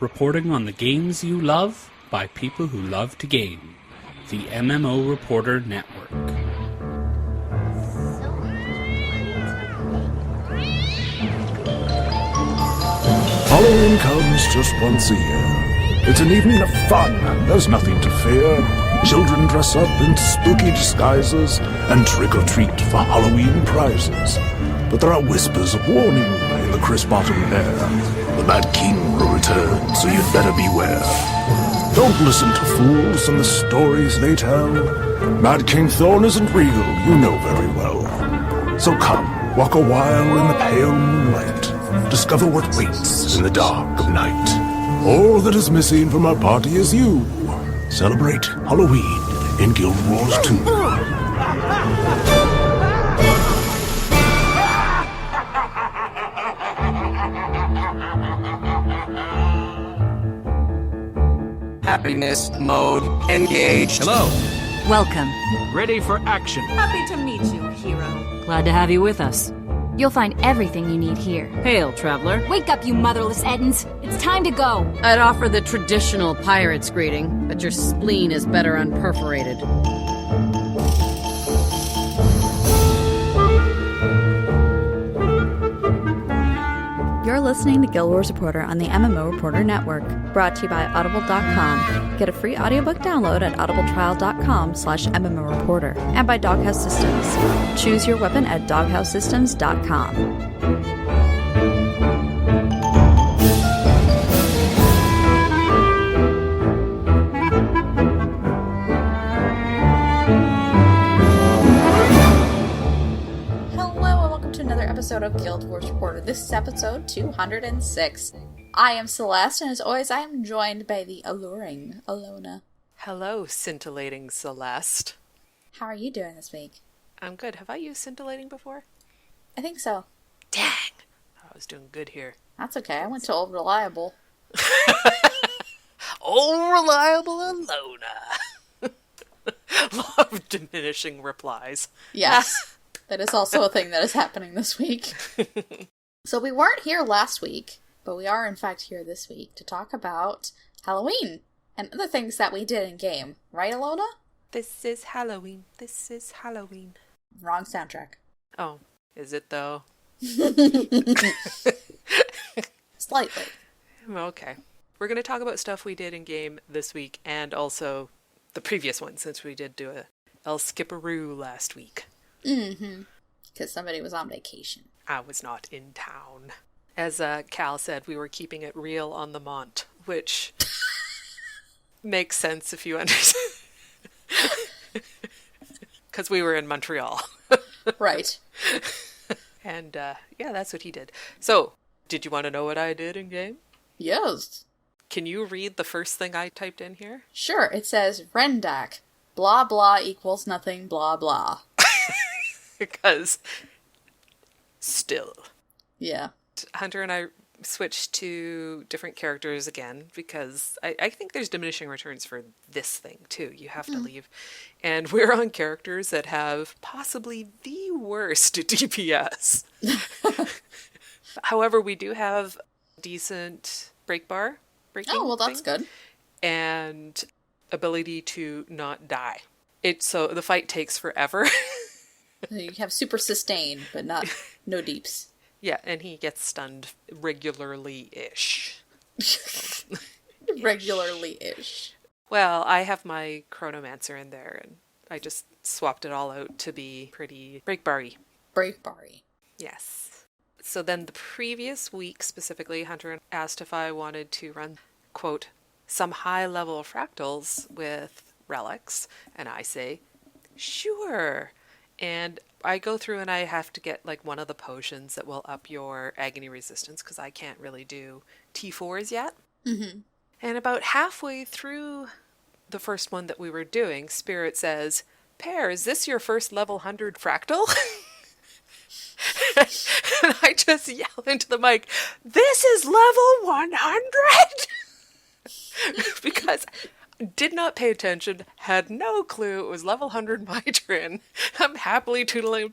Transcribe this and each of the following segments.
reporting on the games you love by people who love to game. The MMO Reporter Network. Halloween comes just once a year. It's an evening of fun, and there's nothing to fear. Children dress up in spooky disguises and trick-or-treat for Halloween prizes. But there are whispers of warning in the crisp autumn air. The Mad King will return, so you'd better beware. Don't listen to fools and the stories they tell. Mad King Thorn isn't real, you know very well. So come, walk a while in the pale moonlight. Discover what waits in the dark of night. All that is missing from our party is you. Celebrate Halloween in Guild Wars 2. Happiness mode engaged. Hello. Welcome. Ready for action. Happy to meet you, hero. Glad to have you with us. You'll find everything you need here. Hail, traveler. Wake up, you motherless Edens. It's time to go. I'd offer the traditional pirate's greeting, but your spleen is better unperforated. You're listening to Guild Wars Reporter on the MMO Reporter Network, brought to you by Audible.com. Get a free audiobook download at audibletrial.com/MMOReporter and by Doghouse Systems. Choose your weapon at doghousesystems.com. Episode of Guild Wars Reporter. This is episode 206. I am Celeste, and as always, I am joined by the alluring Allona. Hello, scintillating Celeste. How are you doing this week? I'm good. Have I used scintillating before? I think so. Dang! I was doing good here. That's okay. I went to Old Reliable. Old Reliable Allona. Love diminishing replies. Yes. That is also a thing that is happening this week. So we weren't here last week, but we are in fact here this week to talk about Halloween and other things that we did in game. Right, Allona? This is Halloween. This is Halloween. Wrong soundtrack. Oh, is it though? Slightly. Okay. We're going to talk about stuff we did in game this week and also the previous one since we did do a El Skipperoo last week. Mm-hmm. Because somebody was on vacation. I was not in town. As Cal said, we were keeping it real on the Mont, which makes sense if you understand. Because we were in Montreal. Right. And, yeah, that's what he did. So, did you want to know what I did in game? Yes. Can you read the first thing I typed in here? Sure. It says, Rendak. Blah, blah equals nothing, blah, blah. Because still. Yeah. Hunter and I switched to different characters again because I think there's diminishing returns for this thing too. You have to leave. And we're on characters that have possibly the worst DPS. However, we do have decent breaking Oh, well, that's thing, good. and ability to not die. So the fight takes forever. You have super sustain, but no deeps. Yeah, and he gets stunned regularly-ish. Regularly-ish. Well, I have my Chronomancer in there, and I just swapped it all out to be pretty breakbar-y. Breakbar-y. Yes. So then the previous week, specifically, Hunter asked if I wanted to run, quote, some high-level fractals with relics, and I say, sure. And I go through and I have to get like one of the potions that will up your agony resistance because I can't really do T4s yet. Mm-hmm. And about halfway through the first one that we were doing, Spirit says, Pear, is this your first level 100 fractal? And I just yell into the mic, this is level 100! Because did not pay attention, had no clue it was level 100 Mitrin. I'm happily tootling.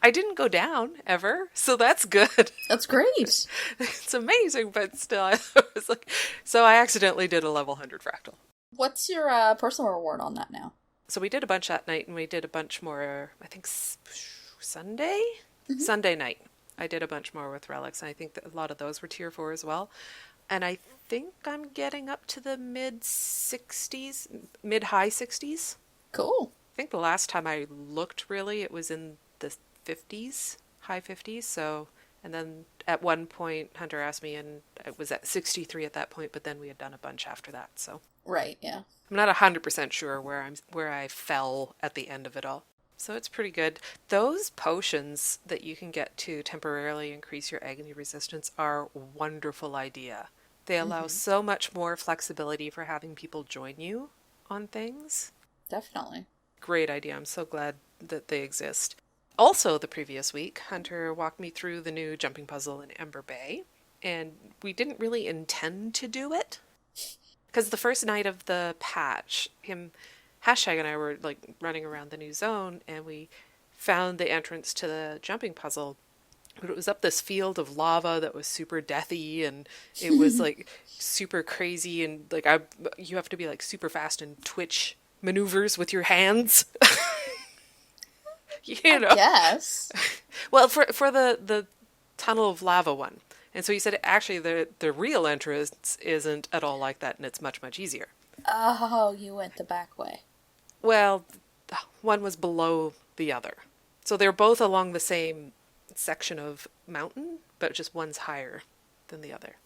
I didn't go down ever, so that's good. That's great. It's amazing, but still, I was like, so I accidentally did a level 100 fractal. What's your personal reward on that now? So we did a bunch that night, and we did a bunch more, I think, Sunday? Mm-hmm. Sunday night. I did a bunch more with relics, and I think that a lot of those were tier 4 as well. And I think I'm getting up to the mid-high 60s. Cool. I think the last time I looked, really, it was in the 50s, high 50s. So, and then at one point, Hunter asked me, and it was at 63 at that point, but then we had done a bunch after that, so. Right, yeah. I'm not 100% sure where I fell at the end of it all. So it's pretty good. Those potions that you can get to temporarily increase your agony resistance are a wonderful idea. They allow so much more flexibility for having people join you on things. Definitely. Great idea. I'm so glad that they exist. Also, the previous week, Hunter walked me through the new jumping puzzle in Ember Bay, and we didn't really intend to do it. Because the first night of the patch, Hashtag and I were like running around the new zone, and we found the entrance to the jumping puzzle. But it was up this field of lava that was super deathy, and it was like super crazy, and like you have to be like super fast and twitch maneuvers with your hands. You know. Yes. Well, for the tunnel of lava one. And so he said actually the real entrance isn't at all like that, and it's much, much easier. Oh, you went the back way. Well, one was below the other. So they're both along the same section of mountain, but just one's higher than the other.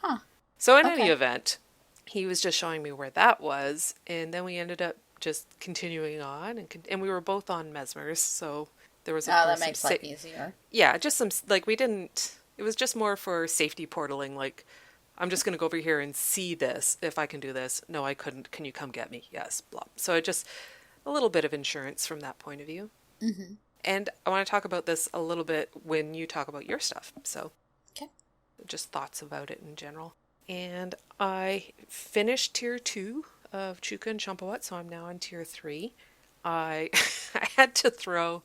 Huh. So in any event, he was just showing me where that was, and then we ended up just continuing on, and we were both on mesmers, so there was that makes life easier. Yeah, just some, like, we didn't, it was just more for safety portaling, like, I'm just going to go over here and see this, if I can do this. No, I couldn't. Can you come get me? Yes, blah. So it just, a little bit of insurance from that point of view. Mm-hmm. And I want to talk about this a little bit when you talk about your stuff, so. Okay. Just thoughts about it in general. And I finished tier 2 of Chuka and Champawat, so I'm now on tier 3. I had to throw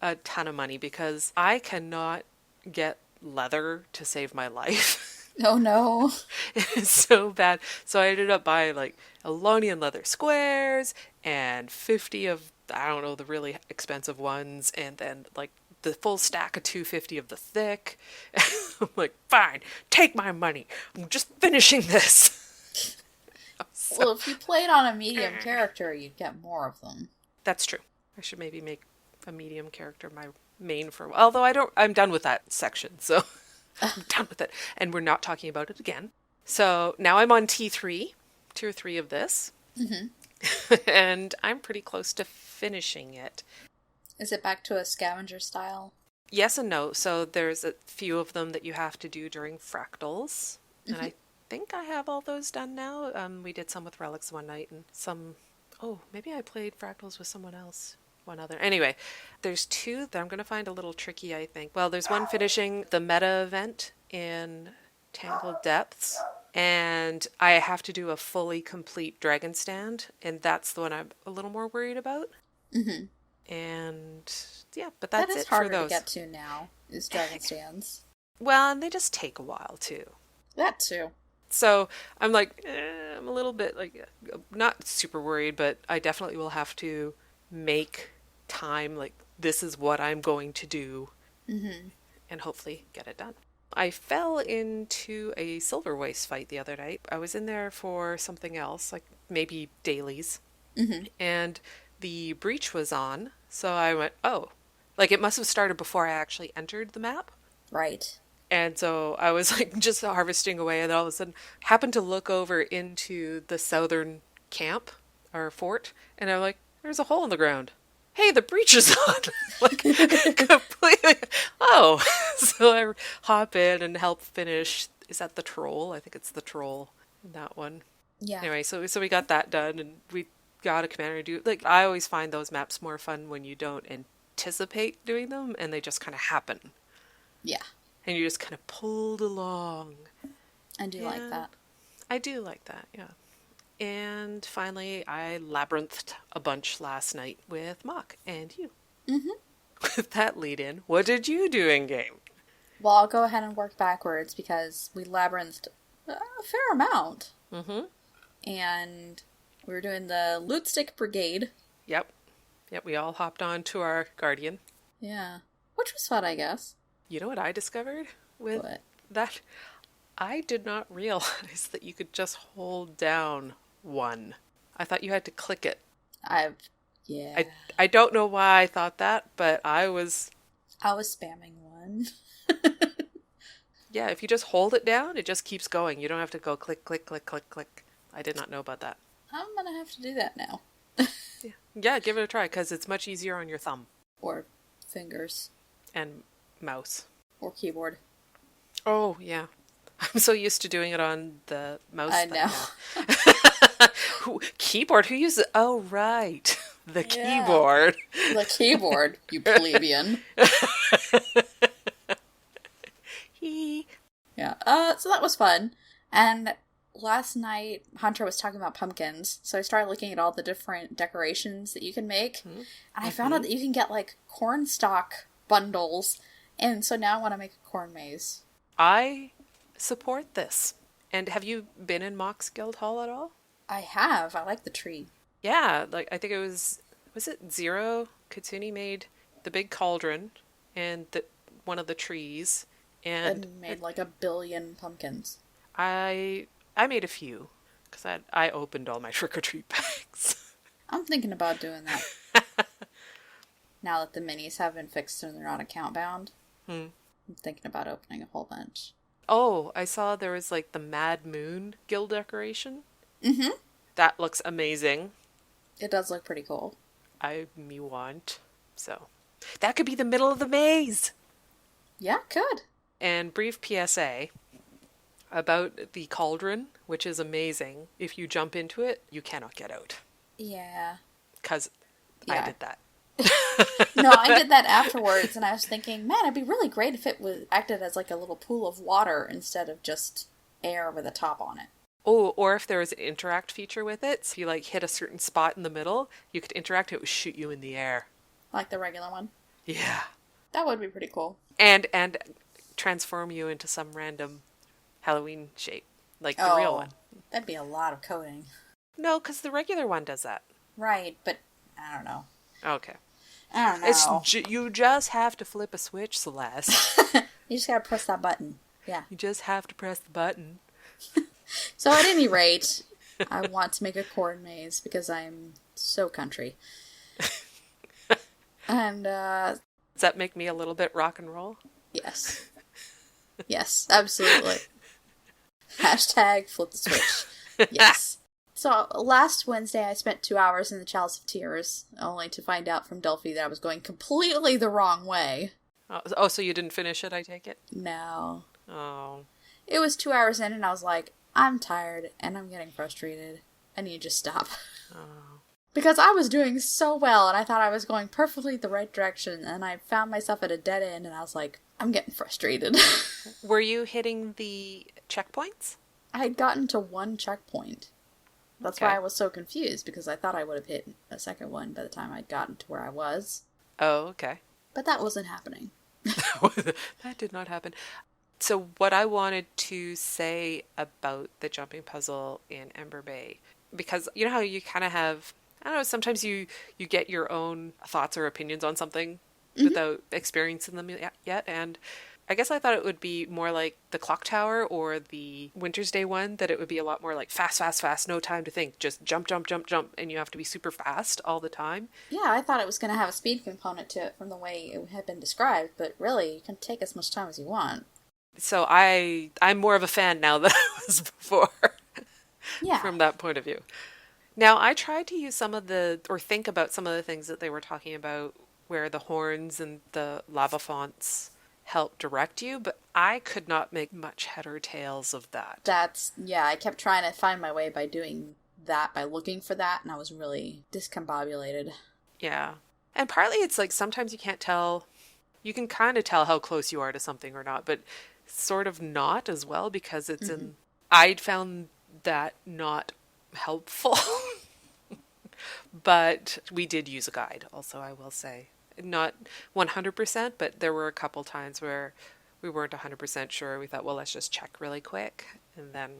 a ton of money because I cannot get leather to save my life. Oh no. It's so bad. So I ended up buying like Allonian leather squares and 50 of, I don't know, the really expensive ones, and then like the full stack of 250 of the thick. I'm like, fine, take my money. I'm just finishing this. Well, if you played on a medium character, you'd get more of them. That's true. I should maybe make a medium character my main for a while. Although I'm done with that section, so I'm done with it. And we're not talking about it again. So now I'm on tier 3 of this. Mm-hmm. And I'm pretty close to finishing it. Is it back to a scavenger style? Yes and no. So there's a few of them that you have to do during fractals. Mm-hmm. And I think I have all those done now. We did some with relics one night, and some, maybe I played fractals with someone else. One other. Anyway, there's 2 that I'm going to find a little tricky, I think. Well, there's one finishing the meta event in Tangled Depths, and I have to do a fully complete dragon stand, and that's the one I'm a little more worried about. Mm-hmm. And yeah, but that's it for those. That is harder to get to now, is dragon stands. Well, and they just take a while too. That too. So I'm like, I'm a little bit like, not super worried, but I definitely will have to make time, like, this is what I'm going to do, and hopefully get it done. I fell into a silver waste fight the other night. I was in there for something else, like maybe dailies, and the breach was on, so I went, like it must have started before I actually entered the map. Right. And so I was like just harvesting away, and all of a sudden happened to look over into the southern camp or fort, and I'm like, there's a hole in the ground. Hey, the breach is on. Like, completely. Oh. So I hop in and help finish. Is that the troll? I think it's the troll in that one. Yeah. Anyway, so we got that done, and we got a commander to do. Like, I always find those maps more fun when you don't anticipate doing them, and they just kind of happen. Yeah. And you're just kind of pulled along. I do like that. I do like that, yeah. And finally, I labyrinthed a bunch last night with Mock and you. Mm-hmm. with that lead in, what did you do in game? Well, I'll go ahead and work backwards because we labyrinthed a fair amount. Mm-hmm. And we were doing the Loot Stick Brigade. Yep, we all hopped on to our Guardian. Yeah. Which was fun, I guess. You know what I discovered with What? that? I did not realize that you could just hold down one. I thought you had to click it. Yeah. I don't know why I thought that, but I was spamming one. Yeah, if you just hold it down, it just keeps going. You don't have to go click, click, click, click, click. I did not know about that. I'm gonna have to do that now. Yeah, give it a try, because it's much easier on your thumb. Or fingers. And mouse. Or keyboard. Oh, yeah. I'm so used to doing it on the mouse. I know. Keyboard? Who uses it? Oh, right. The keyboard. The keyboard, you plebeian. Yeah. So that was fun. And last night, Hunter was talking about pumpkins. So I started looking at all the different decorations that you can make. Mm-hmm. And I found out that you can get, like, corn stalk bundles. And so now I want to make a corn maze. I support this. And have you been in Mox Guild Hall at all? I have. I like the tree. Yeah, like I think it was it Zero? Katsuni made the big cauldron and one of the trees. And made like 1 billion pumpkins. I made a few because I opened all my trick-or-treat bags. I'm thinking about doing that. Now that the minis have been fixed and they're not account bound. I'm thinking about opening a whole bunch. Oh, I saw there was like the Mad Moon guild decoration. Mm-hmm. That looks amazing. It does look pretty cool. Me want. So that could be the middle of the maze. Yeah, could. And brief PSA about the cauldron, which is amazing. If you jump into it, you cannot get out. Yeah. Because I did that. No, I did that afterwards, and I was thinking, man, it'd be really great if it was acted as like a little pool of water instead of just air with a top on it. Oh, or if there was an interact feature with it, so if you like hit a certain spot in the middle, you could interact, it would shoot you in the air. Like the regular one? Yeah. That would be pretty cool. And transform you into some random Halloween shape, like the real one. That'd be a lot of coding. No, because the regular one does that. Right, but I don't know. Okay. I don't know. You just have to flip a switch, Celeste. You just gotta press that button. Yeah. You just have to press the button. So at any rate, I want to make a corn maze because I'm so country. And, does that make me a little bit rock and roll? Yes. Yes, absolutely. Hashtag flip the switch. Yes. So last Wednesday I spent 2 hours in the Chalice of Tears, only to find out from Delphi that I was going completely the wrong way. Oh, so you didn't finish it, I take it? No. Oh. It was 2 hours in and I was like, I'm tired and I'm getting frustrated. I need to just stop. Oh. Because I was doing so well and I thought I was going perfectly the right direction and I found myself at a dead end and I was like, I'm getting frustrated. Were you hitting the checkpoints? I had gotten to one checkpoint. That's why I was so confused, because I thought I would have hit a second one by the time I'd gotten to where I was. Oh, okay. But that wasn't happening. That did not happen. So what I wanted to say about the jumping puzzle in Ember Bay, because you know how you kind of have, I don't know, sometimes you get your own thoughts or opinions on something without experiencing them yet, and I guess I thought it would be more like the Clock Tower or the Winter's Day one, that it would be a lot more like fast, fast, fast, no time to think, just jump, jump, jump, jump, and you have to be super fast all the time. Yeah, I thought it was going to have a speed component to it from the way it had been described, but really, you can take as much time as you want. So I'm more of a fan now than I was before. Yeah. From that point of view. Now, I tried to use think about some of the things that they were talking about, where the horns and the lava fonts help direct you, but I could not make much head or tails of that. I kept trying to find my way by doing that, by looking for that, and I was really discombobulated. Yeah. And partly it's like sometimes you can't tell, you can kind of tell how close you are to something or not, but sort of not as well, because it's I'd found that not helpful. But we did use a guide also, I will say. not 100%, but there were a couple times where we weren't 100% sure. We thought, well, let's just check really quick. And then...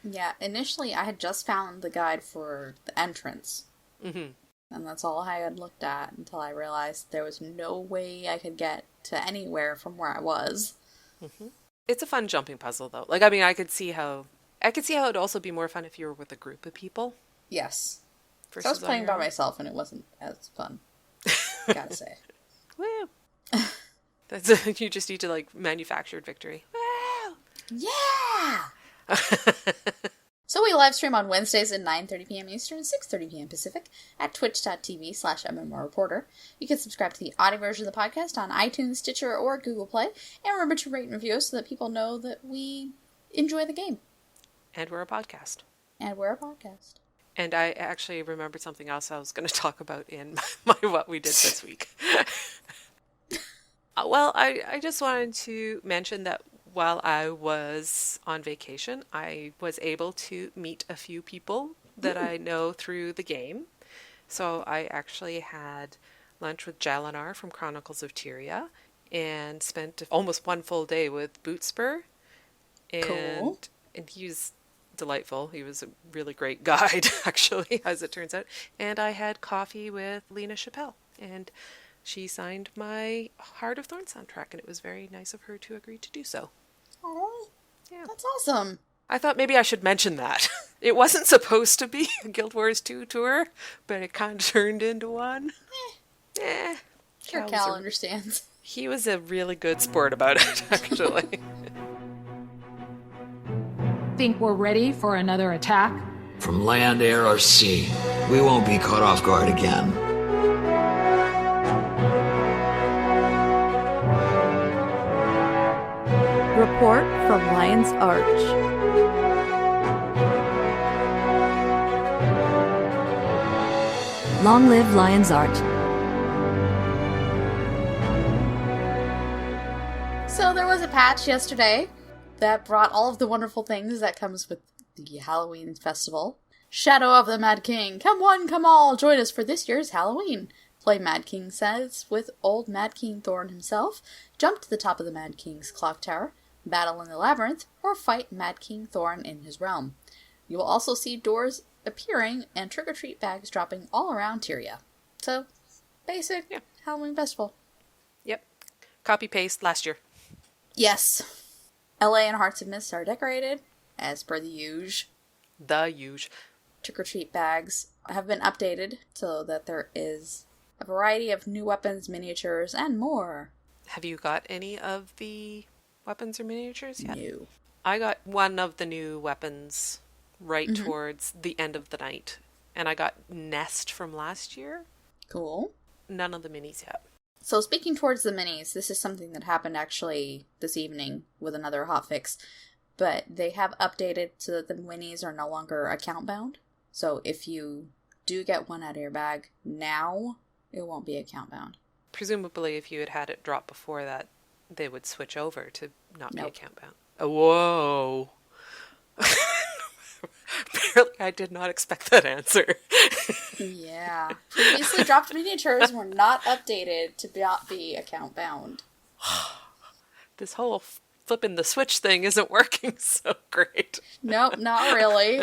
Yeah, initially I had just found the guide for the entrance. Mm-hmm. And that's all I had looked at until I realized there was no way I could get to anywhere from where I was. Mm-hmm. It's a fun jumping puzzle, though. Like, I mean, I could see how it'd also be more fun if you were with a group of people. Yes. So I was Versus on playing your by own. myself and it wasn't as fun. Gotta say. Woo! That's you just need to, like, manufactured victory. Woo! Yeah! So we live stream on Wednesdays at 9:30 p.m. Eastern and 6:30 p.m. Pacific at twitch.tv/MMOreporter. You can subscribe to the audio version of the podcast on iTunes, Stitcher, or Google Play. And remember to rate and review us so that people know that we enjoy the game. And we're a podcast. And we're a podcast. And I actually remembered something else I was going to talk about in my what we did this week. Well, I just wanted to mention that while I was on vacation, I was able to meet a few people that I know through the game. So I actually had lunch with Jalinar from Chronicles of Tyria and spent almost one full day with Bootspur. Cool. And he's delightful. He was a really great guide, actually, as it turns out. And I had coffee with Lena Chappelle, and she signed my Heart of Thorn soundtrack, and it was very nice of her to agree to do so. Oh, Yeah. that's awesome. I thought maybe I should mention that. It wasn't supposed to be a Guild Wars 2 tour, but it kind of turned into one. Sure, Cal understands. He was a really good sport about it, actually. Think we're ready for another attack? From land, air, or sea, we won't be caught off guard again. Report from Lion's Arch. Long live Lion's Arch. So there was a patch yesterday that brought all of the wonderful things that comes with the Halloween festival. Shadow of the Mad King, come one, come all, join us for this year's Halloween. Play Mad King says with old Mad King Thorn himself, jump to the top of the Mad King's clock tower, battle in the labyrinth, or fight Mad King Thorn in his realm. You will also see doors appearing and trick-or-treat bags dropping all around Tyria. So, basic Halloween festival. Yep. Copy-paste last year. Yes. LA and Hearts of Mist are decorated, as per the usual. The usual. Trick-or-treat bags have been updated so that there is a variety of new weapons, miniatures, and more. Have you got any of the weapons or miniatures yet? No. I got one of the new weapons right towards the end of the night. And I got Nest from last year. Cool. None of the minis yet. So speaking towards the minis, this is something that happened actually this evening with another hotfix. But they have updated so that the minis are no longer account bound. So if you do get one out of your bag now, it won't be account bound. Presumably if you had had it drop before that, they would switch over to not be Nope. account bound. Oh, whoa. Apparently I did not expect that answer. Yeah. Previously dropped miniatures were not updated to not be account bound. This whole flipping the switch thing isn't working so great. Nope, not really.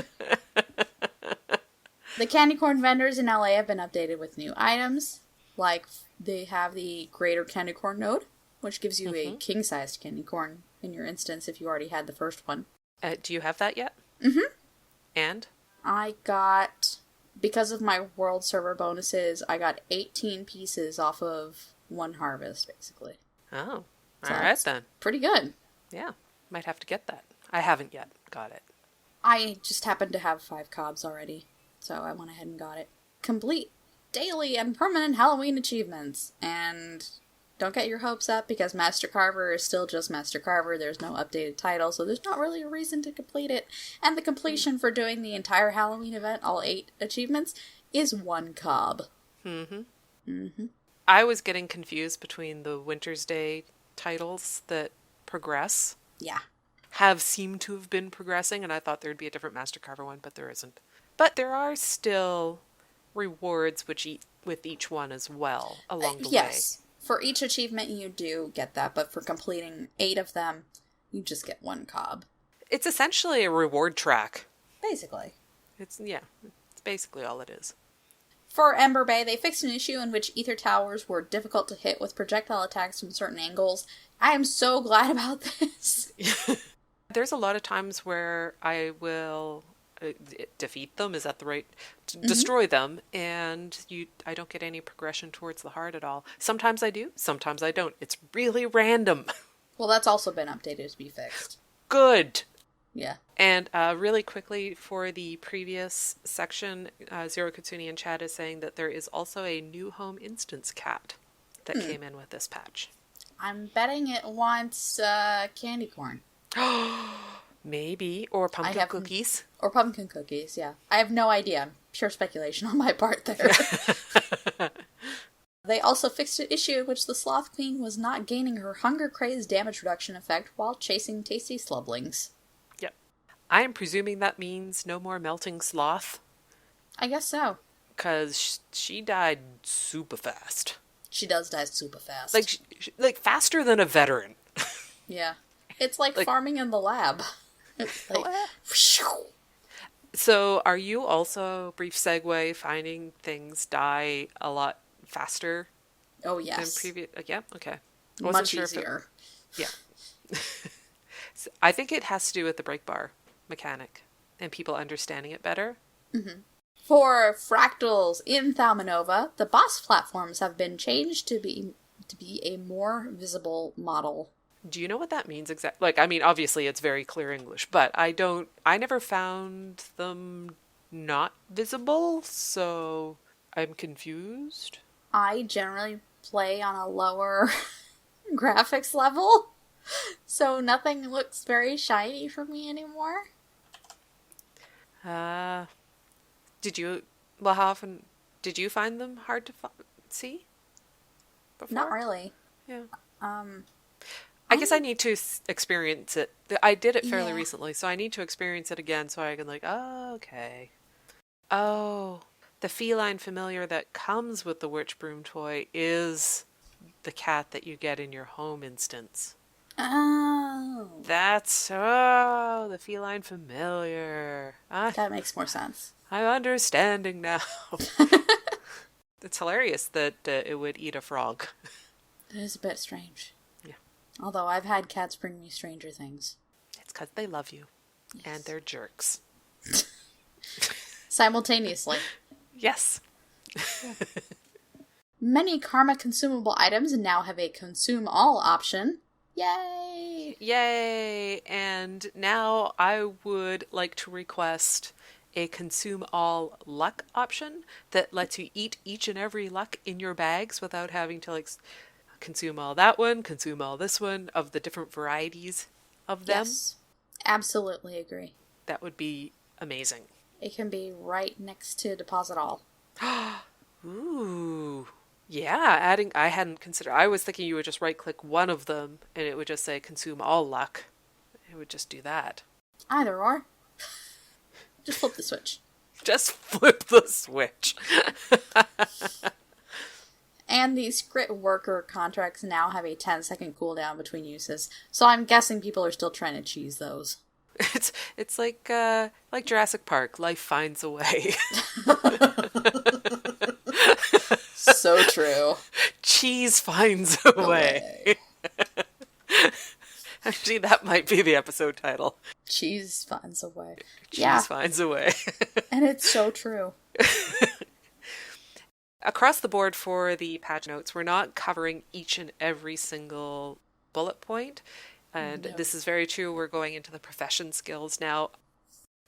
The candy corn vendors in LA have been updated with new items. Like, they have the greater candy corn node, which gives you a king-sized candy corn in your instance if you already had the first one. Do you have that yet? Mm-hmm. And? I got, because of my world server bonuses, I got 18 pieces off of one harvest, basically. Oh, So all right that's then. pretty good. Yeah, might have to get that. I haven't yet got it. I just happened to have 5 cobs already, so I went ahead and got it. Complete daily and permanent Halloween achievements, and don't get your hopes up because Master Carver is still just Master Carver. There's no updated title, so there's not really a reason to complete it. And the completion for doing the entire Halloween event, all 8 achievements, is 1 cob. I was getting confused between the Winter's Day titles that progress. Yeah. Have seemed to have been progressing, and I thought there'd be a different Master Carver one, but there isn't. But there are still rewards with each one as well along the way. Yes. For each achievement you do get that, but for completing 8 of them, you just get 1 cob. It's essentially a reward track. Basically. It's basically all it is. For Ember Bay, they fixed an issue in which ether towers were difficult to hit with projectile attacks from certain angles. I am so glad about this. There's a lot of times where I will defeat them, is that the right... destroy them, and I don't get any progression towards the heart at all. Sometimes I do, sometimes I don't. It's really random. Well, that's also been updated to be fixed. Good. Yeah. And really quickly, for the previous section, Zero Katsuni in chat is saying that there is also a new home instance cat that came in with this patch. I'm betting it wants candy corn. Maybe. Or pumpkin cookies. Or pumpkin cookies, yeah. I have no idea. Pure speculation on my part there. They also fixed an issue in which the Sloth Queen was not gaining her Hunger Craze damage reduction effect while chasing tasty slublings. Yep. I am presuming that means no more melting sloth. I guess so. Because she died super fast. She does die super fast. Like faster than a veteran. Yeah. It's like farming in the lab. It's like... So, are you also, brief segue, finding things die a lot faster? Oh, yes. Than previous? Yeah, okay. Much easier. Yeah. So I think it has to do with the break bar mechanic and people understanding it better. Mm-hmm. For fractals in Thalmanova, the boss platforms have been changed to be a more visible model. Do you know what that means exactly? Like, I mean, obviously it's very clear English, but I never found them not visible, so I'm confused. I generally play on a lower graphics level, so nothing looks very shiny for me anymore. How often did you find them hard to see before? Not really. Yeah. I guess I need to experience it. I did it fairly recently, so I need to experience it again so I can oh, okay. Oh, the feline familiar that comes with the Witch Broom toy is the cat that you get in your home instance. Oh. The feline familiar. That makes more sense. I'm understanding now. It's hilarious that it would eat a frog. It is a bit strange. Yeah. Although I've had cats bring me stranger things. It's because they love you. Yes. And they're jerks. Simultaneously. Yes. Many Karma consumable items now have a consume all option. Yay! Yay! And now I would like to request a consume all luck option that lets you eat each and every luck in your bags without having to consume all that one, consume all this one, of the different varieties of them. Yes, absolutely agree. That would be amazing. It can be right next to deposit all. Ooh. Yeah, I hadn't considered. I was thinking you would just right click one of them and it would just say consume all luck. It would just do that. Either or. Just flip the switch. Just flip the switch. And these script worker contracts now have a 10-second cooldown between uses. So I'm guessing people are still trying to cheese those. It's like Jurassic Park. Life finds a way. So true. Cheese finds a way. Actually, that might be the episode title. Cheese finds a way. Cheese finds a way. And it's so true. Across the board for the patch notes, we're not covering each and every single bullet point. And This is very true. We're going into the profession skills now.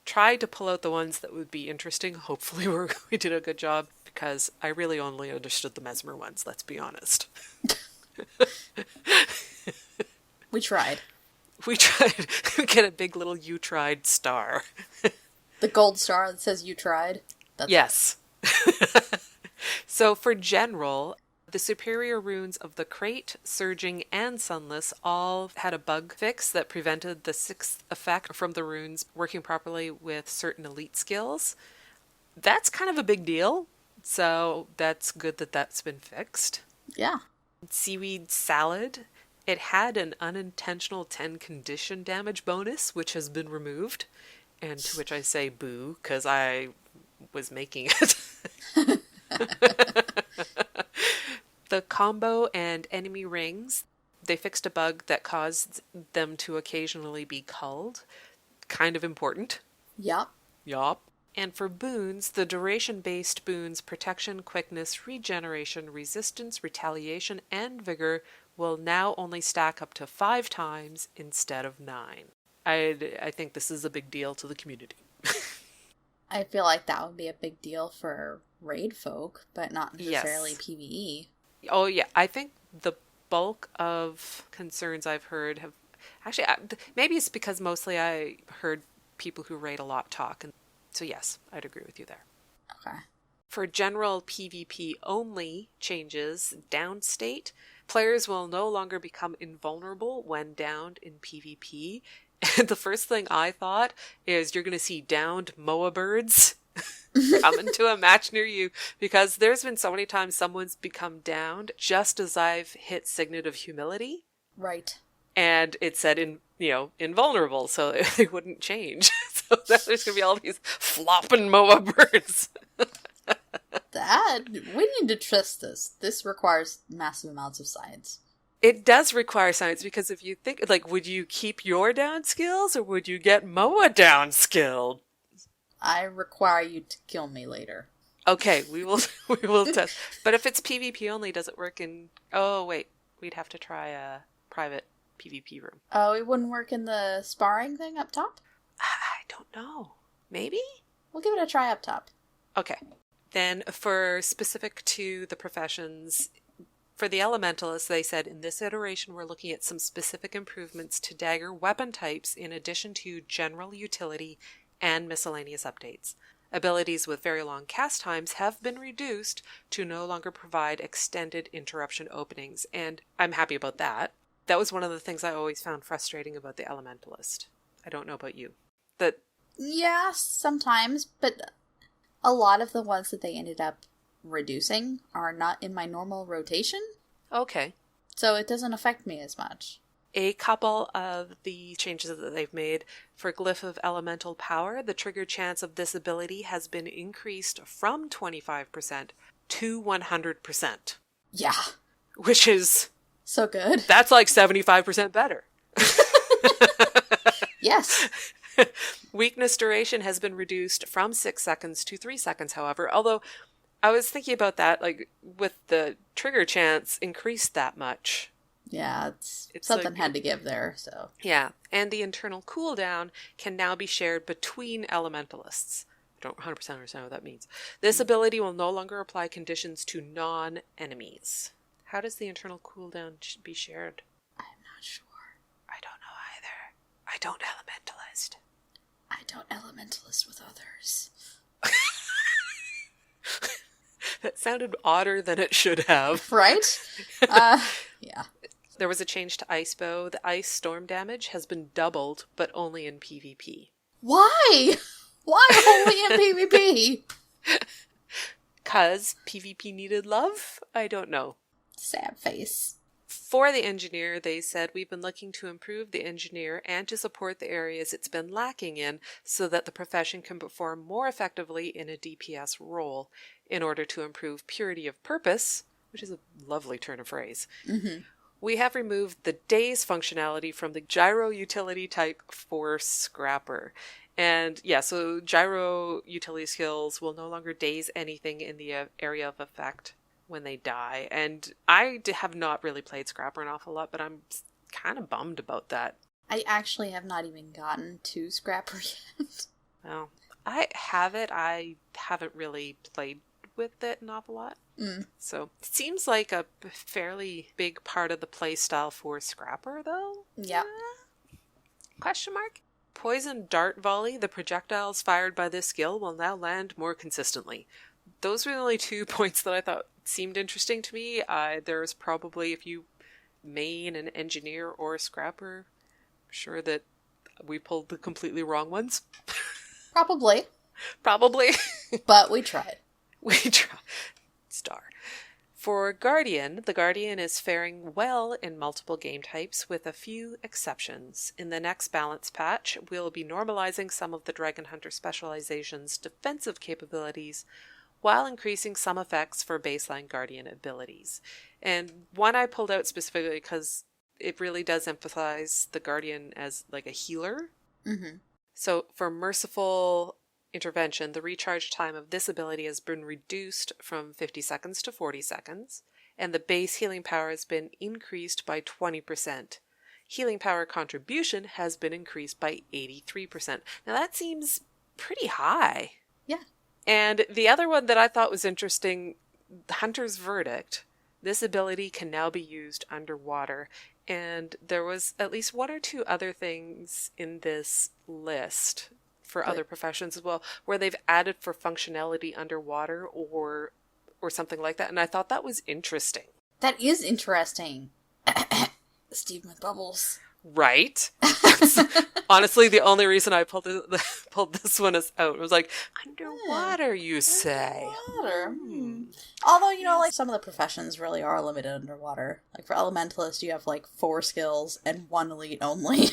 Try to pull out the ones that would be interesting. Hopefully we did a good job, because I really only understood the Mesmer ones, let's be honest. We tried. We tried. We get a big little "you tried" star. The gold star that says "you tried"? Yes. So for general, the superior runes of the Crate, Surging, and Sunless all had a bug fix that prevented the 6th effect from the runes working properly with certain elite skills. That's kind of a big deal, So that's good that that's been fixed. Yeah. Seaweed salad. It had an unintentional 10 condition damage bonus, which has been removed. And to which I say boo, because I was making it. The combo and enemy rings, they fixed a bug that caused them to occasionally be culled. Kind of important. Yup. Yup. And for boons, the duration-based boons protection, quickness, regeneration, resistance, retaliation, and vigor will now only stack up to 5 times instead of 9. I think this is a big deal to the community. I feel like that would be a big deal for raid folk, but not necessarily Yes. PvE. Oh, yeah. I think the bulk of concerns I've heard have... Actually, maybe it's because mostly I heard people who raid a lot talk. And so yes, I'd agree with you there. Okay. For general PvP only changes, down state, players will no longer become invulnerable when downed in PvP. And the first thing I thought is you're going to see downed Moa birds coming to a match near you, because there's been so many times someone's become downed just as I've hit Signet of Humility. Right. And it said, invulnerable, so they wouldn't change. So there's going to be all these flopping Moa birds. We need to trust this. This requires massive amounts of science. It does require science, because if you think, would you keep your down skills, or would you get Moa down skilled? I require you to kill me later. Okay, we will test. But if it's PvP only, does it work in... Oh, wait. We'd have to try a private PvP room. Oh, it wouldn't work in the sparring thing up top? I don't know. Maybe? We'll give it a try up top. Okay. Then for specific to the professions... For the Elementalists, they said, in this iteration, we're looking at some specific improvements to dagger weapon types in addition to general utility and miscellaneous updates. Abilities with very long cast times have been reduced to no longer provide extended interruption openings, and I'm happy about that. That was one of the things I always found frustrating about the Elementalist. I don't know about you. Yeah, sometimes, but a lot of the ones that they ended up reducing are not in my normal rotation. Okay. So it doesn't affect me as much. A couple of the changes that they've made for Glyph of Elemental Power, the trigger chance of this ability has been increased from 25% to 100%. Yeah. Which is... So good. That's like 75% better. Yes. Weakness duration has bเป็น reduced from 6 seconds to 3 seconds, however, although I was thinking about that, with the trigger chance increased that much. Yeah, it's something had to give there, so. Yeah, and the internal cooldown can now be shared between elementalists. I don't 100% understand what that means. This ability will no longer apply conditions to non-enemies. How does the internal cooldown be shared? I'm not sure. I don't know either. I don't elementalist. I don't elementalist with others. That sounded odder than it should have. Right? Yeah. There was a change to Ice Bow. The ice storm damage has been doubled, but only in PvP. Why? Why only in PvP? 'Cause PvP needed love? I don't know. Sad face. For the engineer, they said, we've been looking to improve the engineer and to support the areas it's been lacking in so that the profession can perform more effectively in a DPS role in order to improve purity of purpose, which is a lovely turn of phrase. Mm-hmm. We have removed the daze functionality from the gyro utility type for Scrapper. And yeah, so gyro utility skills will no longer daze anything in the area of effect when they die. And I have not really played Scrapper an awful lot, but I'm kind of bummed about that. I actually have not even gotten to Scrapper yet. Well, I have it. I haven't really played with it an awful lot. So it seems like a fairly big part of the play style for Scrapper, though. Yep. Question mark? Poison Dart Volley, the projectiles fired by this skill will now land more consistently. Those were the only 2 points that I thought seemed interesting to me. There's probably, if you main an engineer or a Scrapper, I'm sure that we pulled the completely wrong ones. Probably. Probably. But we tried. We try. Star. For Guardian, the Guardian is faring well in multiple game types with a few exceptions. In the next balance patch, we'll be normalizing some of the Dragon Hunter specialization's defensive capabilities while increasing some effects for baseline Guardian abilities. And one I pulled out specifically because it really does emphasize the Guardian as like a healer. Mm-hmm. So for Merciful Intervention, the recharge time of this ability has been reduced from 50 seconds to 40 seconds, and the base healing power has been increased by 20%. Healing power contribution has been increased by 83%. Now that seems pretty high. Yeah. And the other one that I thought was interesting, Hunter's Verdict. This ability can now be used underwater, and there was at least one or two other things in this list for other professions as well, where they've added for functionality underwater or something like that. And I thought that was interesting. That is interesting. Steve McBubbles. Right? Honestly, the only reason I pulled this one out was like, underwater, you say? Underwater. Although, like some of the professions really are limited underwater. Like for Elementalist, you have like 4 skills and 1 elite only.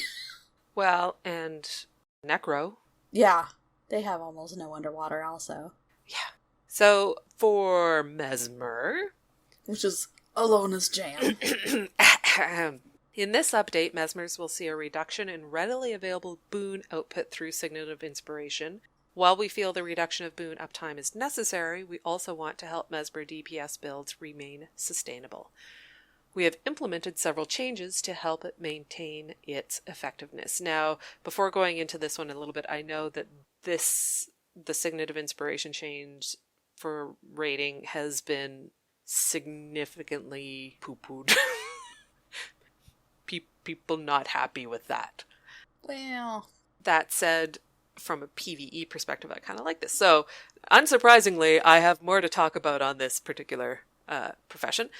Well, and Necro. Yeah, they have almost no underwater also. Yeah. So for Mesmer, which is Allona's jam. In this update, Mesmers will see a reduction in readily available boon output through Signet of Inspiration. While we feel the reduction of boon uptime is necessary, we also want to help Mesmer DPS builds remain sustainable. We have implemented several changes to help it maintain its effectiveness. Now, before going into this one a little bit, I know that the Signet of Inspiration change for rating has been significantly poo-pooed. People not happy with that. Well, that said, from a PvE perspective, I kind of like this. So, unsurprisingly, I have more to talk about on this particular profession.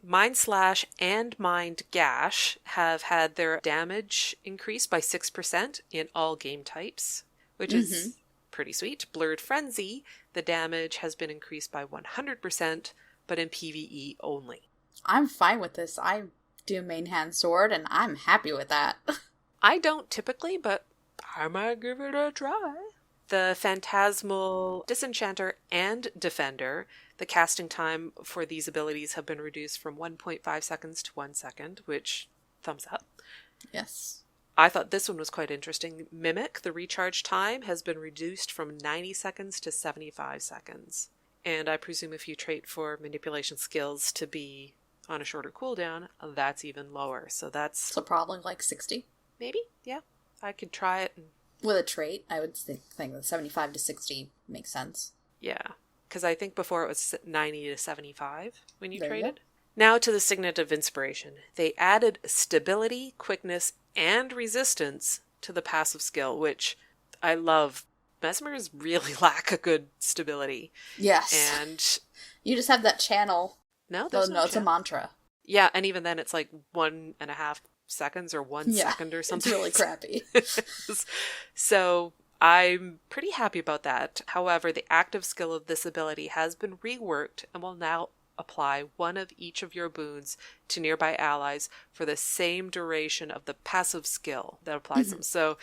Mind Slash and Mind Gash have had their damage increased by 6% in all game types, which is pretty sweet. Blurred Frenzy, the damage has been increased by 100%, but in PvE only. I'm fine with this. I do main hand sword, and I'm happy with that. I don't typically, but I might give it a try. The Phantasmal Disenchanter and Defender, the casting time for these abilities have been reduced from 1.5 seconds to 1 second, which, thumbs up. Yes. I thought this one was quite interesting. Mimic, the recharge time, has been reduced from 90 seconds to 75 seconds. And I presume if you trait for manipulation skills to be on a shorter cooldown, that's even lower. So probably like 60? Maybe, yeah. I could try it. With a trait, I would think that 75 to 60 makes sense. Yeah, because I think before it was 90 to 75 when you traded. Now to the Signet of Inspiration. They added stability, quickness, and resistance to the passive skill, which I love. Mesmers really lack a good stability. Yes. And you just have that channel. No, it's a mantra. Yeah, and even then it's like 1.5 seconds or 1 second or something. It's really crappy. So I'm pretty happy about that. However, the active skill of this ability has been reworked and will now apply one of each of your boons to nearby allies for the same duration of the passive skill that applies them. So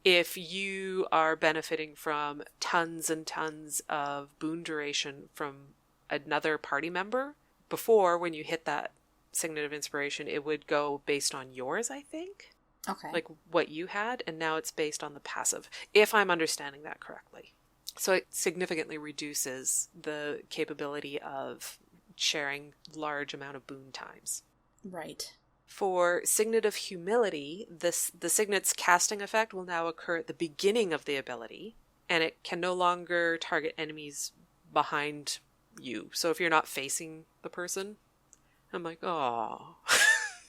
if you are benefiting from tons and tons of boon duration from another party member, before when you hit that Signet of Inspiration, it would go based on yours, I think. Okay. Like what you had, and now it's based on the passive, if I'm understanding that correctly. So it significantly reduces the capability of sharing large amount of boon times. Right. For Signet of Humility, the Signet's casting effect will now occur at the beginning of the ability, and it can no longer target enemies behind you. So if you're not facing the person, I'm like, oh.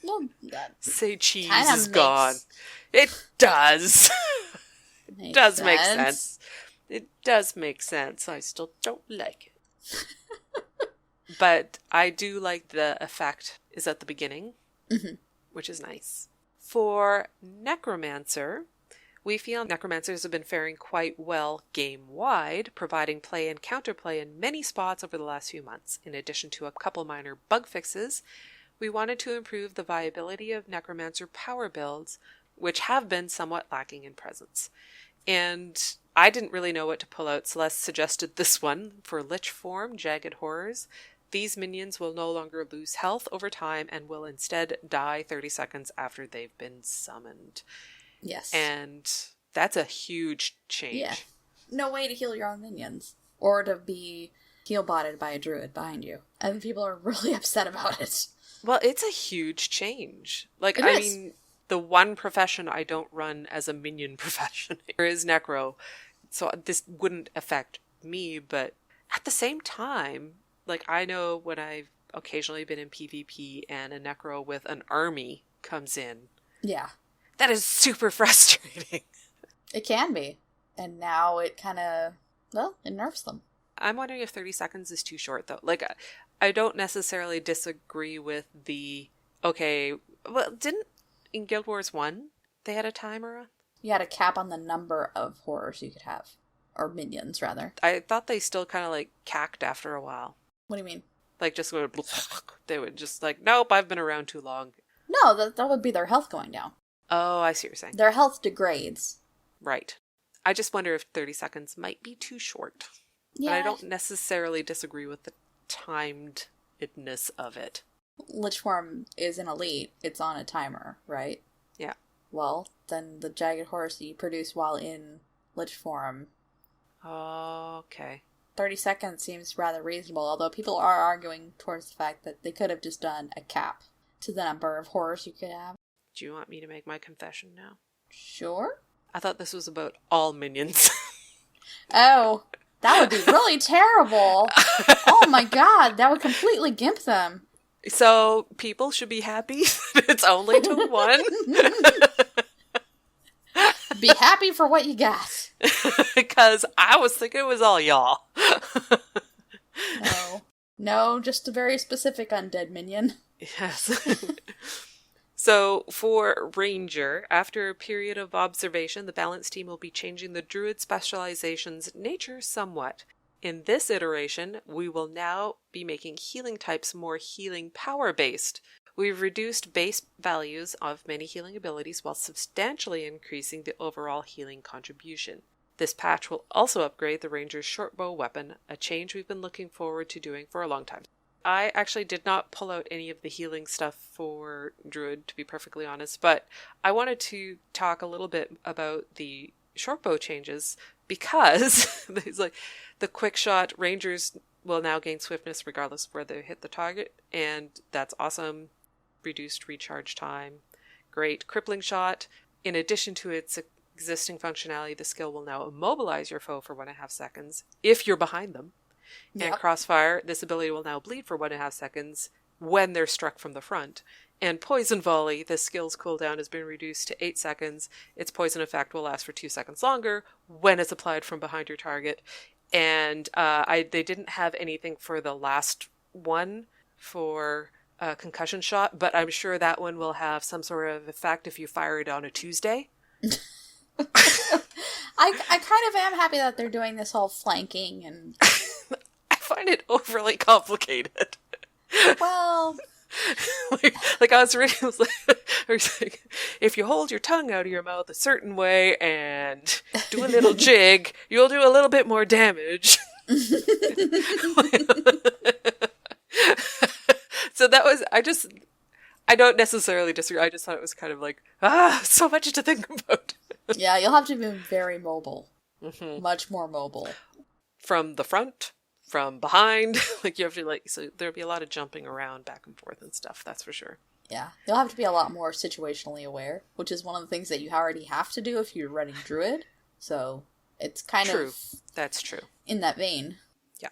Well, that say cheese is gone. It does. It does make sense. It does make sense. I still don't like it. But I do like the effect is at the beginning, which is nice. For Necromancer, We feel necromancers have been faring quite well game-wide, providing play and counterplay in many spots over the last few months. In addition to a couple minor bug fixes, we wanted to improve the viability of necromancer power builds, which have been somewhat lacking in presence. And I didn't really know what to pull out. Celeste suggested this one for Lich form, Jagged Horrors. These minions will no longer lose health over time and will instead die 30 seconds after they've been summoned. Yes. And that's a huge change. Yeah. No way to heal your own minions. Or to be heal-botted by a druid behind you. I think people are really upset about it. Well, it's a huge change. Like, It I is. mean, the one profession I don't run as a minion profession is Necro. So this wouldn't affect me, but at the same time, like, I know when I've occasionally been in PvP and a Necro with an army comes in. Yeah. That is super frustrating. It can be. And now it kind of, well, it nerfs them. I'm wondering if 30 seconds is too short, though. Like, I don't necessarily disagree with the, okay, well, in Guild Wars 1, they had a timer on? You had a cap on the number of horrors you could have. Or minions, rather. I thought they still kind of, like, cacked after a while. What do you mean? Like, just go, they would just like, nope, I've been around too long. No, that would be their health going down. Oh, I see what you're saying. Their health degrades. Right. I just wonder if 30 seconds might be too short. Yeah. But I don't necessarily disagree with the timedness of it. Lich form is an elite. It's on a timer, right? Yeah. Well, then the Jagged Horse that you produce while in Lich form. Okay. 30 seconds seems rather reasonable, although people are arguing towards the fact that they could have just done a cap to the number of horrors you could have. Do you want me to make my confession now? Sure. I thought this was about all minions. Oh, that would be really terrible. Oh my god, that would completely gimp them. So, people should be happy that it's only to one. Be happy for what you got. Because I was thinking it was all y'all. No, just a very specific undead minion. Yes. So, for Ranger, after a period of observation, the balance team will be changing the Druid specialization's nature somewhat. In this iteration, we will now be making healing types more healing power-based. We've reduced base values of many healing abilities while substantially increasing the overall healing contribution. This patch will also upgrade the Ranger's shortbow weapon, a change we've been looking forward to doing for a long time. I actually did not pull out any of the healing stuff for Druid, to be perfectly honest, but I wanted to talk a little bit about the shortbow changes because there's like the quick shot Rangers will now gain swiftness regardless of where they hit the target, and that's awesome. Reduced recharge time. Great. Crippling shot. In addition to its existing functionality, the skill will now immobilize your foe for 1.5 seconds if you're behind them. Yep. And Crossfire, this ability will now bleed for 1.5 seconds when they're struck from the front. And Poison Volley, this skill's cooldown has been reduced to 8 seconds. Its poison effect will last for 2 seconds longer when it's applied from behind your target. And they didn't have anything for the last one for concussion shot, but I'm sure that one will have some sort of effect if you fire it on a Tuesday. I kind of am happy that they're doing this whole flanking and... I find it overly complicated. Well... like I was reading, it was like, if you hold your tongue out of your mouth a certain way and do a little jig, you'll do a little bit more damage. So that was, I don't necessarily disagree. I just thought it was kind of like, so much to think about. Yeah, you'll have to be very mobile. Mm-hmm. Much more mobile. From the front, from behind, like you have to so there'll be a lot of jumping around back and forth and stuff, that's for sure. Yeah, you'll have to be a lot more situationally aware, which is one of the things that you already have to do if you're running Druid. So it's kind True. of... That's true. In that vein. Yeah.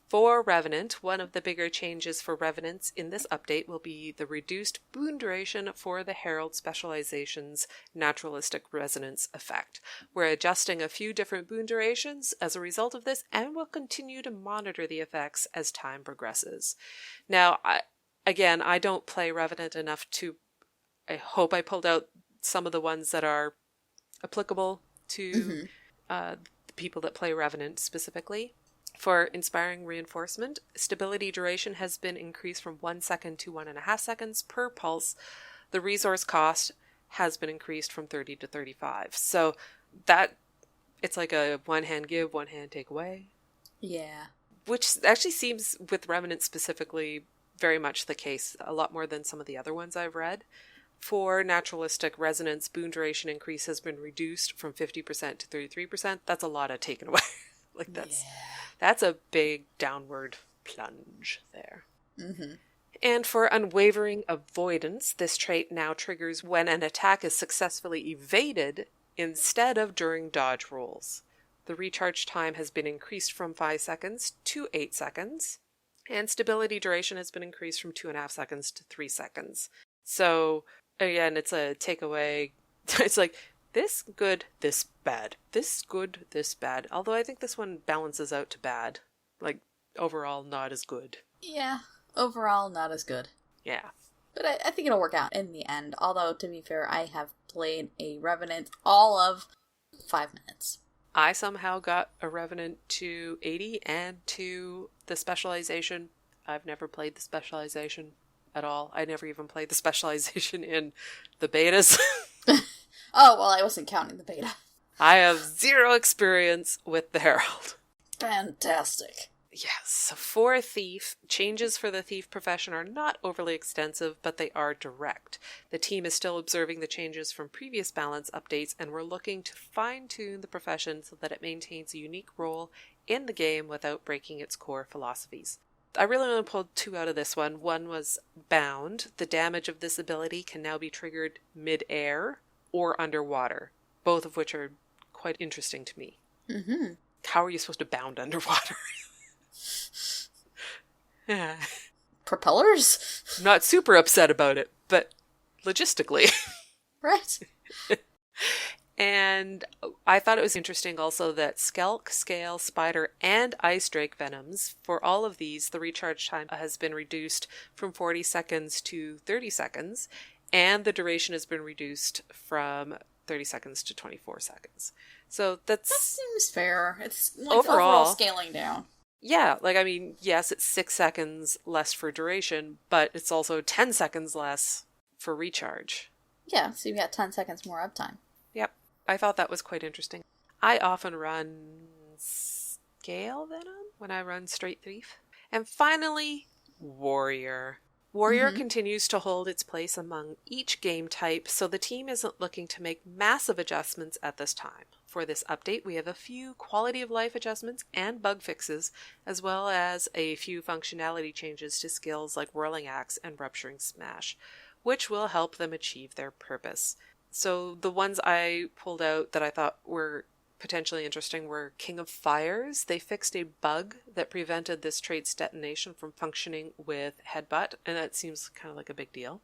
For Revenant, one of the bigger changes for Revenants in this update will be the reduced boon duration for the Herald Specialization's Naturalistic Resonance effect. We're adjusting a few different boon durations as a result of this, and we'll continue to monitor the effects as time progresses. Now, I don't play Revenant enough to... I hope I pulled out some of the ones that are applicable to the people that play Revenant specifically. For Inspiring Reinforcement, stability duration has been increased from 1 second to 1.5 seconds per pulse. The resource cost has been increased from 30 to 35. So that, it's like a one hand give, one hand take away. Yeah. Which actually seems, with Revenant specifically, very much the case, a lot more than some of the other ones I've read. For Naturalistic Resonance, boon duration increase has been reduced from 50% to 33%. That's a lot of taken away. That's a big downward plunge there. And for Unwavering Avoidance, this trait now triggers when an attack is successfully evaded instead of during dodge rolls. The recharge time has been increased from 5 seconds to 8 seconds, and stability duration has been increased from 2.5 seconds to 3 seconds. So, again, it's a takeaway. It's like, this good, this bad. This good, this bad. Although I think this one balances out to bad. Like, overall, not as good. Yeah, overall, not as good. Yeah. But I think it'll work out in the end. Although, to be fair, I have played a Revenant all of 5 minutes. I somehow got a Revenant to 80 and to the specialization. I've never played the specialization at all. I never even played the specialization in the betas. Oh, well, I wasn't counting the beta. I have 0 experience with the Herald. Fantastic. Yes. For Thief, changes for the Thief profession are not overly extensive, but they are direct. The team is still observing the changes from previous balance updates, and we're looking to fine-tune the profession so that it maintains a unique role in the game without breaking its core philosophies. I really only pulled 2 out of this one. One was Bound. The damage of this ability can now be triggered mid-air or underwater, both of which are quite interesting to me. How are you supposed to bound underwater? Yeah. Propellers? I'm not super upset about it, but logistically. Right. And I thought it was interesting also that Skelk, Scale, Spider, and Ice Drake venoms, for all of these, the recharge time has been reduced from 40 seconds to 30 seconds, and the duration has been reduced from 30 seconds to 24 seconds. So that seems fair. It's like overall scaling down. Yeah, like, I mean, yes, it's 6 seconds less for duration, but it's also 10 seconds less for recharge. Yeah, so you've got 10 seconds more uptime. Yep, I thought that was quite interesting. I often run Scale Venom when I run Straight Thief. And finally, Warrior. Warrior continues to hold its place among each game type, so the team isn't looking to make massive adjustments at this time. For this update, we have a few quality of life adjustments and bug fixes, as well as a few functionality changes to skills like Whirling Axe and Rupturing Smash, which will help them achieve their purpose. So the ones I pulled out that I thought were potentially interesting were King of Fires. They fixed a bug that prevented this trait's detonation from functioning with Headbutt, and that seems kind of like a big deal.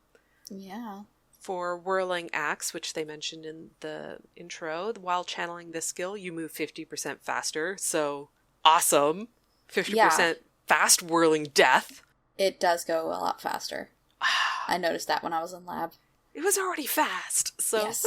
Yeah. For Whirling Axe, which they mentioned in the intro, while channeling this skill, you move 50% faster, so awesome. 50% fast whirling death. It does go a lot faster. I noticed that when I was in lab. It was already fast, so yes.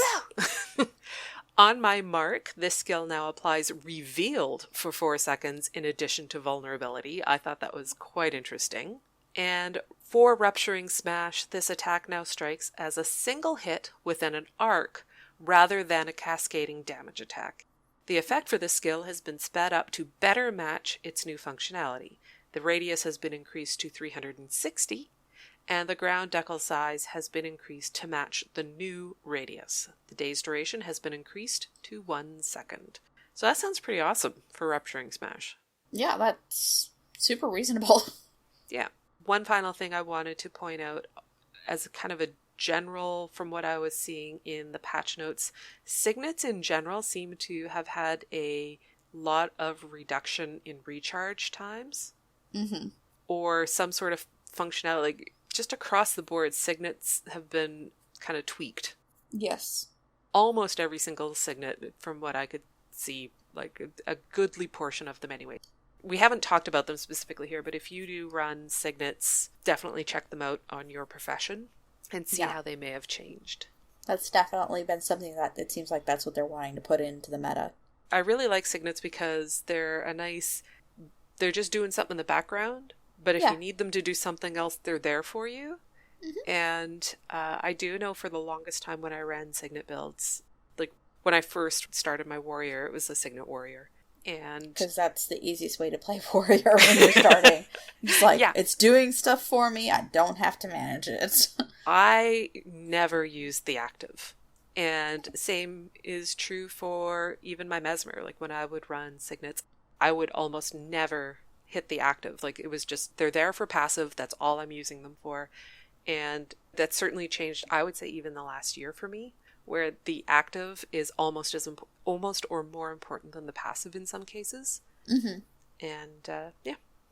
On my mark, this skill now applies revealed for 4 seconds in addition to vulnerability. I thought that was quite interesting. And for Rupturing Smash, this attack now strikes as a single hit within an arc rather than a cascading damage attack. The effect for this skill has been sped up to better match its new functionality. The radius has been increased to 360, and the ground decal size has been increased to match the new radius. The day's duration has been increased to 1 second. So that sounds pretty awesome for Rupturing Smash. Yeah, that's super reasonable. Yeah. One final thing I wanted to point out as kind of a general, from what I was seeing in the patch notes, signets in general seem to have had a lot of reduction in recharge times. Or some sort of functionality, like just across the board, signets have been kind of tweaked. Yes. Almost every single signet, from what I could see, like a goodly portion of them anyway. We haven't talked about them specifically here, but if you do run signets, definitely check them out on your profession and see how they may have changed. That's definitely been something that it seems like that's what they're wanting to put into the meta. I really like signets because they're they're just doing something in the background, but if you need them to do something else, they're there for you. Mm-hmm. And I do know for the longest time when I ran signet builds, like when I first started my warrior, it was a signet warrior. And because that's the easiest way to play warrior when you're starting. It's like, it's doing stuff for me, I don't have to manage it. I never used the active. And same is true for even my mesmer. Like when I would run signets, I would almost never hit the active. Like it was just, they're there for passive, that's all I'm using them for. And that certainly changed, I would say, even the last year for me, where the active is almost or more important than the passive in some cases. Mm-hmm. And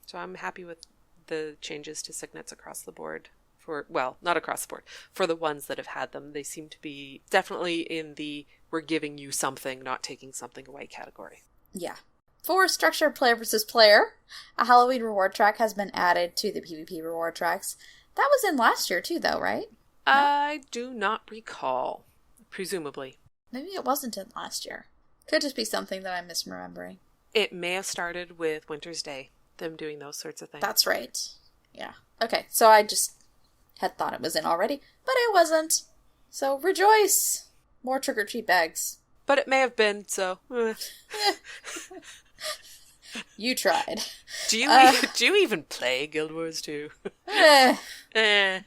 so I'm happy with the changes to signets across the board. Not across the board. For the ones that have had them, they seem to be definitely in the we're giving you something, not taking something away category. Yeah. For structured player versus player, a Halloween reward track has been added to the PvP reward tracks. That was in last year too, though, right? I do not recall. Presumably. Maybe it wasn't in last year. Could just be something that I'm misremembering. It may have started with Winter's Day, them doing those sorts of things. That's right. Yeah. Okay, so I just had thought it was in already, but it wasn't. So rejoice! More trick-or-treat bags. But it may have been, so... You tried. Do you even play Guild Wars 2?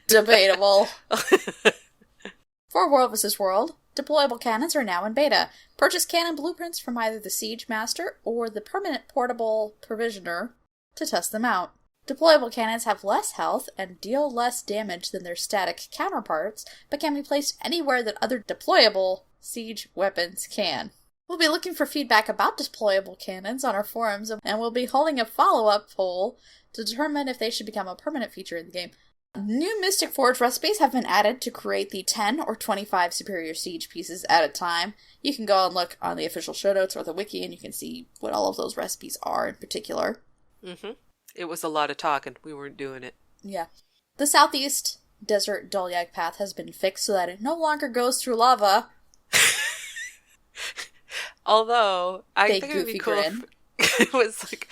Debatable. For World vs. World, deployable cannons are now in beta. Purchase cannon blueprints from either the Siege Master or the Permanent Portable Provisioner to test them out. Deployable cannons have less health and deal less damage than their static counterparts, but can be placed anywhere that other deployable siege weapons can. We'll be looking for feedback about deployable cannons on our forums, and we'll be holding a follow-up poll to determine if they should become a permanent feature in the game. New Mystic Forge recipes have been added to create the 10 or 25 superior siege pieces at a time. You can go and look on the official show notes or the wiki, and you can see what all of those recipes are in particular. Mm-hmm. It was a lot of talking. We weren't doing it. Yeah. The Southeast Desert Dolyak path has been fixed so that it no longer goes through lava. Although, I think it would be cool if it was like,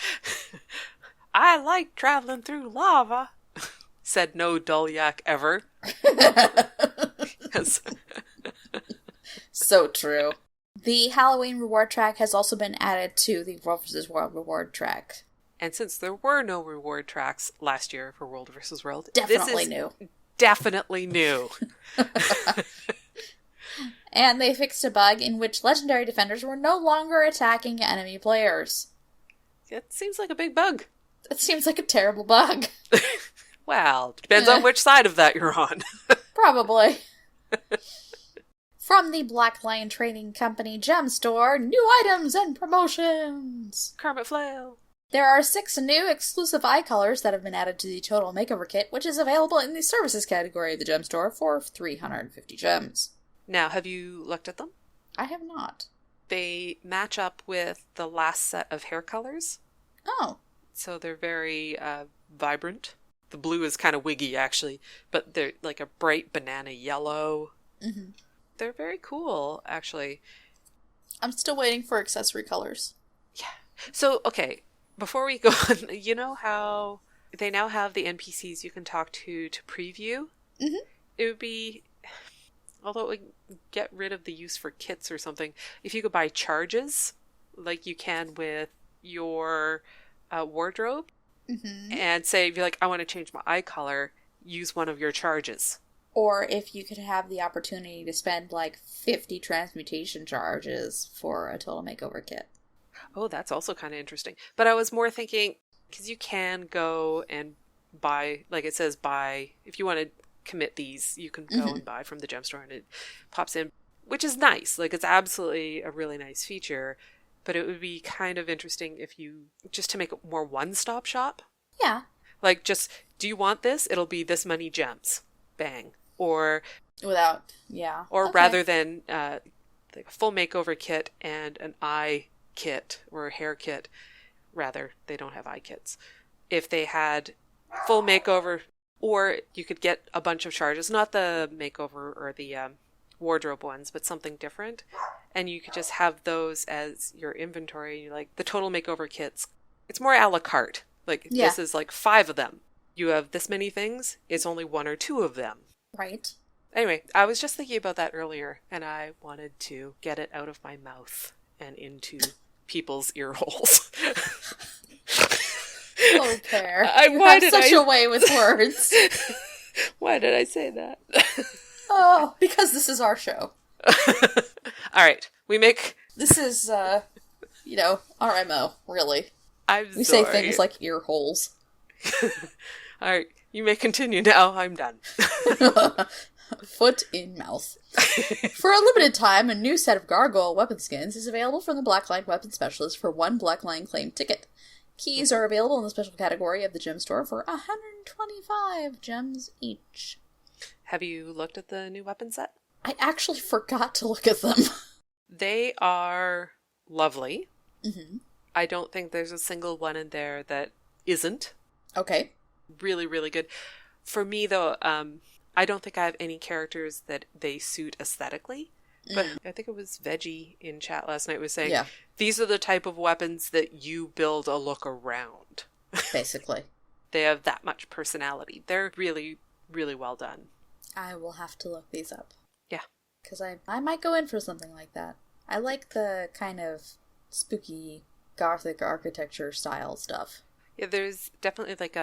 I like traveling through lava. Said no Dolyak ever. So true. The Halloween reward track has also been added to the World vs. World reward track. And since there were no reward tracks last year for World vs. World, definitely new. Definitely new. And they fixed a bug in which legendary defenders were no longer attacking enemy players. It seems like a big bug. It seems like a terrible bug. Well, depends on which side of that you're on. Probably. From the Black Lion Trading Company Gem Store, new items and promotions! Kermit Flail. There are 6 new exclusive eye colors that have been added to the Total Makeover Kit, which is available in the services category of the Gem Store for 350 gems. Now, have you looked at them? I have not. They match up with the last set of hair colors. Oh. So they're very vibrant. The blue is kind of wiggy, actually, but they're like a bright banana yellow. Mm-hmm. They're very cool, actually. I'm still waiting for accessory colors. Yeah. So, okay, before we go on, you know how they now have the NPCs you can talk to preview? Mm-hmm. It would be, although it would get rid of the use for kits or something, if you could buy charges, like you can with your wardrobe, mm-hmm. and say, if you're like, I want to change my eye color, use one of your charges. Or if you could have the opportunity to spend like 50 transmutation charges for a Total Makeover kit. Oh, that's also kind of interesting. But I was more thinking, because you can go and buy, like it says buy, if you want to commit these, you can go mm-hmm. and buy from the gem store and it pops in, which is nice. Like it's absolutely a really nice feature, but it would be kind of interesting if you, just to make it more one-stop shop. Yeah. Like just, do you want this? It'll be this many gems. Bang. Or without, yeah. Or okay. Rather than like a full makeover kit and an eye kit or a hair kit. Rather, they don't have eye kits. If they had full makeover, or you could get a bunch of charges, not the makeover or the wardrobe ones, but something different. And you could just have those as your inventory. Like the total makeover kits, it's more a la carte. Like this is like 5 of them. You have this many things, it's only 1 or 2 of them. Right. Anyway, I was just thinking about that earlier, and I wanted to get it out of my mouth and into people's ear holes. Oh, Pear. You have such a way with words. Why did I say that? Oh, because this is our show. All right, This is, our MO, really. We say things like ear holes. All right, you may continue now. I'm done. Foot in mouth. For a limited time, a new set of gargoyle weapon skins is available from the Blackline Weapon Specialist for 1 Blackline claim ticket. Keys are available in the special category of the gem store for 125 gems each. Have you looked at the new weapon set? I actually forgot to look at them. They are lovely. Mm-hmm. I don't think there's a single one in there that isn't. Okay. Really, really good. For me, though, I don't think I have any characters that they suit aesthetically. But I think it was Veggie in chat last night was saying, these are the type of weapons that you build a look around. Basically. They have that much personality. They're really, really well done. I will have to look these up. Yeah. Because I might go in for something like that. I like the kind of spooky Gothic architecture style stuff. Yeah, there's definitely like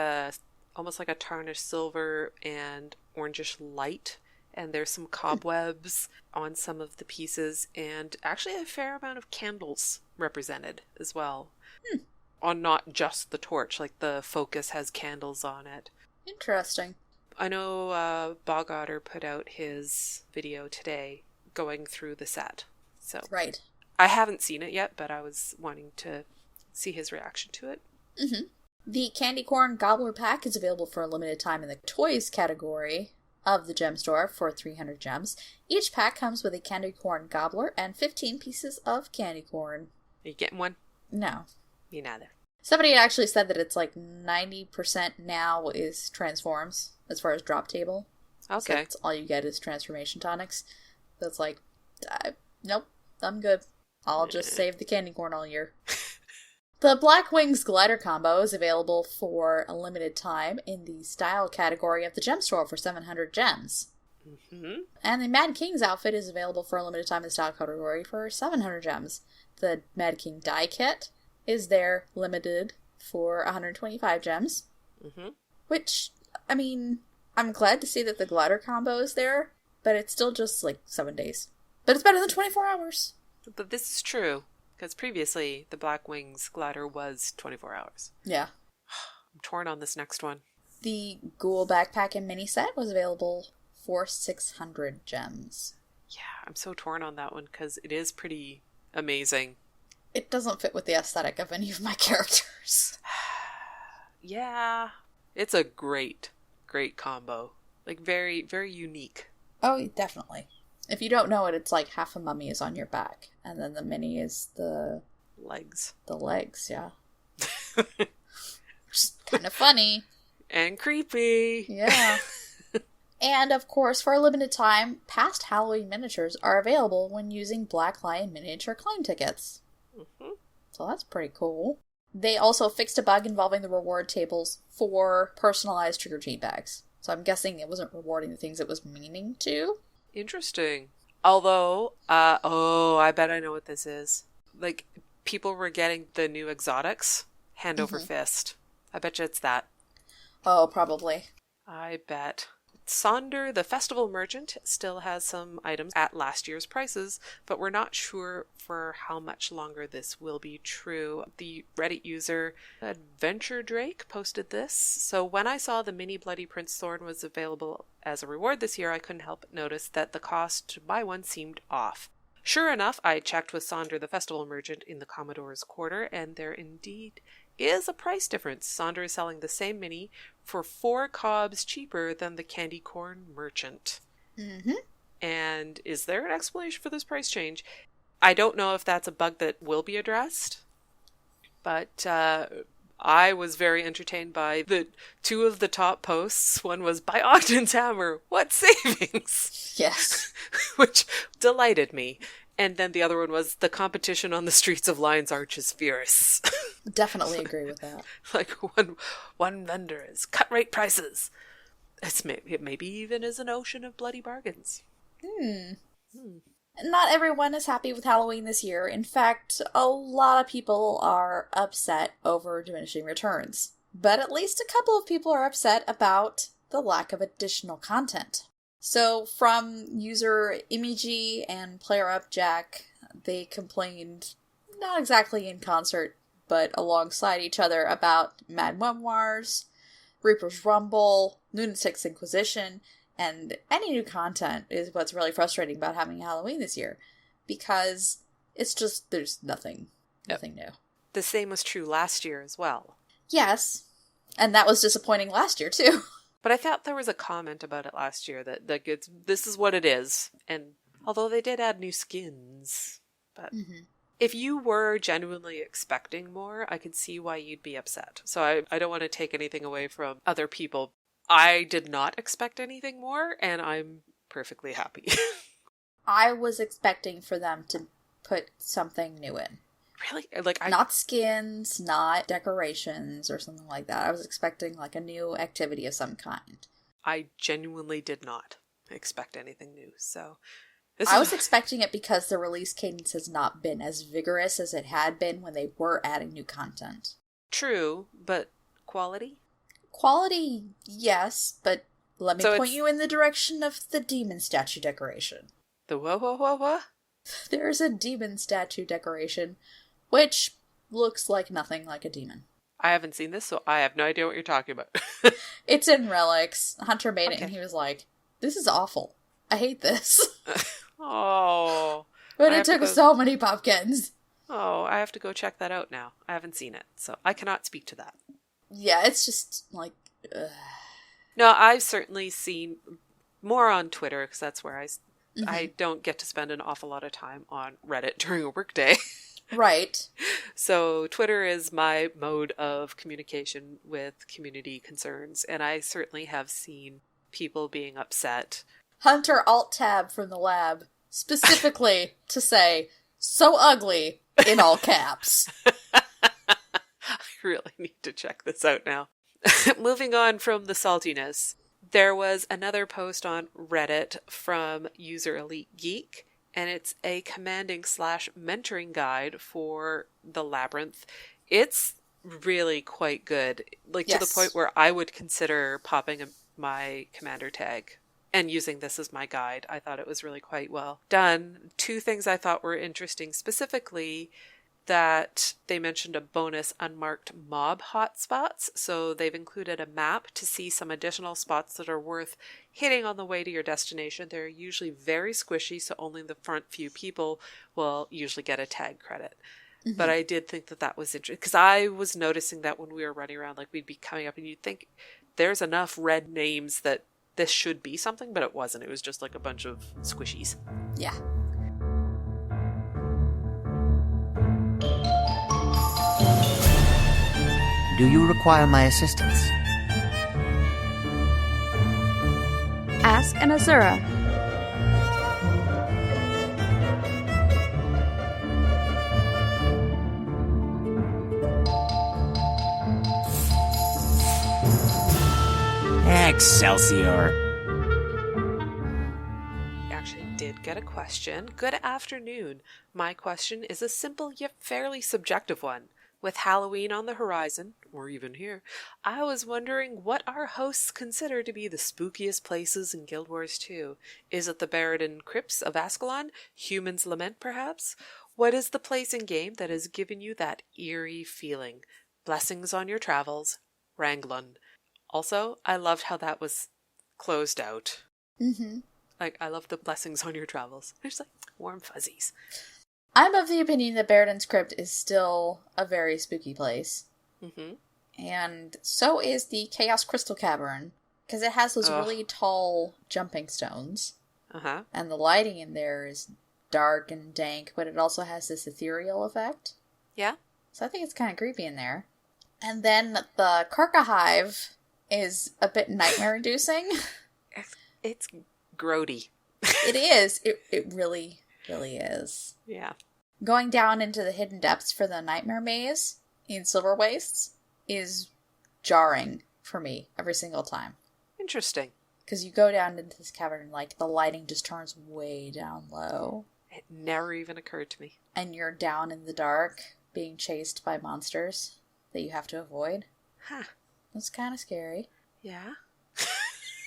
almost like a tarnished silver and orangish light. And there's some cobwebs on some of the pieces, and actually a fair amount of candles represented as well. On not just the torch, like the focus has candles on it. Interesting. I know Bog Otter put out his video today going through the set. So right. I haven't seen it yet, but I was wanting to see his reaction to it. Mm-hmm. The Candy Corn Gobbler Pack is available for a limited time in the toys category of the gem store for 300 gems. Each pack comes with a candy corn gobbler and 15 pieces of candy corn. Are you getting one? No. Me neither. Somebody actually said that it's like 90% now is transforms as far as drop table. Okay. So that's all you get is transformation tonics. That's like, nope, I'm good. I'll just save the candy corn all year. The Black Wings glider combo is available for a limited time in the style category of the gem store for 700 gems. Mm-hmm. And the Mad King's outfit is available for a limited time in the style category for 700 gems. The Mad King die kit is there limited for 125 gems. Mm-hmm. Which, I mean, I'm glad to see that the glider combo is there, but it's still just like 7 days. But it's better than 24 hours. But this is true. Because previously, the Black Wings glider was 24 hours. Yeah. I'm torn on this next one. The Ghoul Backpack and Mini Set was available for 600 gems. Yeah, I'm so torn on that one because it is pretty amazing. It doesn't fit with the aesthetic of any of my characters. Yeah. It's a great, great combo. Like, very, very unique. Oh, definitely. If you don't know it, it's like half a mummy is on your back, and then the mini is the legs. The legs, yeah. Just kind of funny. And creepy. Yeah. And, of course, for a limited time, past Halloween miniatures are available when using Black Lion miniature claim tickets. Mm-hmm. So that's pretty cool. They also fixed a bug involving the reward tables for personalized trick-or-treat bags. So I'm guessing it wasn't rewarding the things it was meaning to. Interesting. Although, I bet I know what this is. Like, people were getting the new exotics hand over fist. I bet you it's that. Oh, probably. I bet. Sonder, the festival merchant, still has some items at last year's prices, but we're not sure for how much longer this will be true. The Reddit user Adventure Drake posted this. So when I saw the mini Bloody Prince Thorn was available as a reward this year, I couldn't help but notice that the cost to buy one seemed off. Sure enough, I checked with Sonder, the festival merchant, in the Commodore's quarter, and there indeed is a price difference. Sonder is selling the same mini for 4 cobs cheaper than the Candy Corn merchant. Mm-hmm. And is there an explanation for this price change? I don't know if that's a bug that will be addressed, but I was very entertained by the two of the top posts. One was, by Ogden's hammer, what savings? Yes. Which delighted me. And then the other one was, the competition on the streets of Lion's Arch is fierce. Definitely agree with that. Like one vendor is cut rate prices. It maybe even is an ocean of bloody bargains. Not everyone is happy with Halloween this year. In fact, a lot of people are upset over Diminishing Returns. But at least a couple of people are upset about the lack of additional content. So from user Imigi and PlayerUpJack, they complained, not exactly in concert, but alongside each other, about Mad Memoirs, Reaper's Rumble, Lunatic's Inquisition, and any new content is what's really frustrating about having Halloween this year. Because it's just, there's nothing new. The same was true last year as well. Yes, and that was disappointing last year too. But I thought there was a comment about it last year that this is what it is. And although they did add new skins, but if you were genuinely expecting more, I could see why you'd be upset. So I don't want to take anything away from other people. I did not expect anything more, and I'm perfectly happy. I was expecting for them to put something new in. Really? Not skins, not decorations or something like that. I was expecting like a new activity of some kind. I genuinely did not expect anything new, so... I was expecting it because the release cadence has not been as vigorous as it had been when they were adding new content. True, but quality? Quality, yes, but let me point you in the direction of the demon statue decoration. The what? There's a demon statue decoration, which looks like nothing like a demon. I haven't seen this, so I have no idea what you're talking about. It's in Relics. Hunter made it and he was like, this is awful. I hate this. Oh. But it took so many pumpkins. Oh, I have to go check that out now. I haven't seen it, so I cannot speak to that. Yeah, it's just like... No, I've certainly seen more on Twitter, because that's where I don't get to spend an awful lot of time on Reddit during a workday. Right. So Twitter is my mode of communication with community concerns, and I certainly have seen people being upset. Hunter alt-tab from the lab, specifically to say, so ugly, in all caps. I really need to check this out now. Moving on from the saltiness, there was another post on Reddit from user Elite Geek, and it's a commanding/mentoring guide for the labyrinth. It's really quite good, to the point where I would consider popping my commander tag and using this as my guide. I thought it was really quite well done. Two things I thought were interesting, specifically that they mentioned a bonus unmarked mob hotspots. So they've included a map to see some additional spots that are worth hitting on the way to your destination. They're usually very squishy, so only the front few people will usually get a tag credit. But I did think that was interesting, because I was noticing that when we were running around, we'd be coming up and you'd think there's enough red names that this should be something, but it wasn't. It was just like a bunch of squishies. Yeah. Do you require my assistance? Ask an Azura. Excelsior! Actually did get a question. Good afternoon. My question is a simple yet fairly subjective one. With Halloween on the horizon, or even here, I was wondering what our hosts consider to be the spookiest places in Guild Wars 2. Is it the Baradin Crypts of Ascalon? Human's Lament, perhaps? What is the place in game that has given you that eerie feeling? Blessings on your travels, Ranglun. Also, I loved how that was closed out. I love the blessings on your travels. There's warm fuzzies. I'm of the opinion that Baradin's Crypt is still a very spooky place. And so is the Chaos Crystal Cavern, because it has those really tall jumping stones. And the lighting in there is dark and dank, but it also has this ethereal effect. Yeah. So I think it's kind of creepy in there. And then the Karka Hive is a bit nightmare-inducing. It's grody. It is. It really, really is. Yeah. Going down into the hidden depths for the Nightmare Maze in Silver Wastes is jarring for me every single time. Interesting. Because you go down into this cavern and, like, the lighting just turns way down low. It never even occurred to me. And you're down in the dark, being chased by monsters that you have to avoid. Huh. It's kind of scary. Yeah.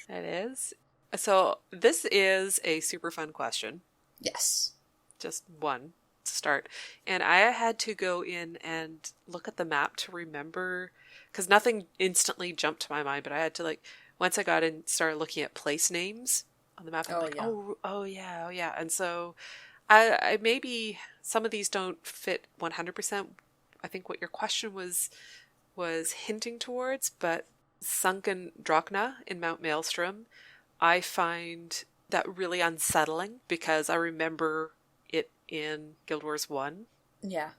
It is. So, this is a super fun question. Yes. Just one to start. And I had to go in and look at the map to remember, because nothing instantly jumped to my mind, but I had to, like, once I got in, started looking at place names on the map, I'm like, yeah. oh yeah. And so I maybe some of these don't fit 100%. I think what your question was hinting towards, but Sunken Drachna in Mount Maelstrom, I find that really unsettling because I remember it in Guild Wars 1. Yeah.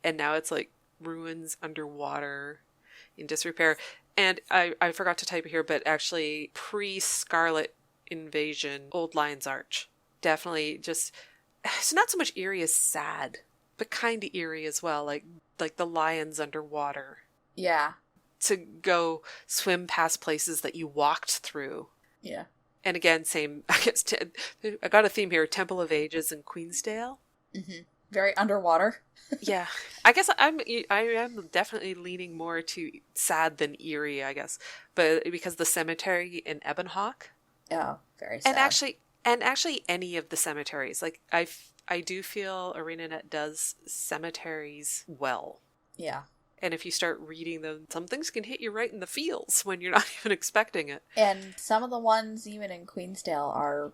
And now it's like ruins underwater in disrepair. And I forgot to type it here, but actually pre-Scarlet Invasion, Old Lion's Arch. Definitely just, it's not so much eerie as sad, but kind of eerie as well. Like the lions underwater. Yeah. To go swim past places that you walked through. Yeah. And again, same, I guess, I got a theme here, Temple of Ages in Queensdale. Mm-hmm. Very underwater. Yeah. I guess I am definitely leaning more to sad than eerie, I guess. But because the cemetery in Ebonhawk. Oh, very sad. And actually any of the cemeteries. Like, I do feel ArenaNet does cemeteries well. Yeah. And if you start reading them, some things can hit you right in the feels when you're not even expecting it. And some of the ones even in Queensdale are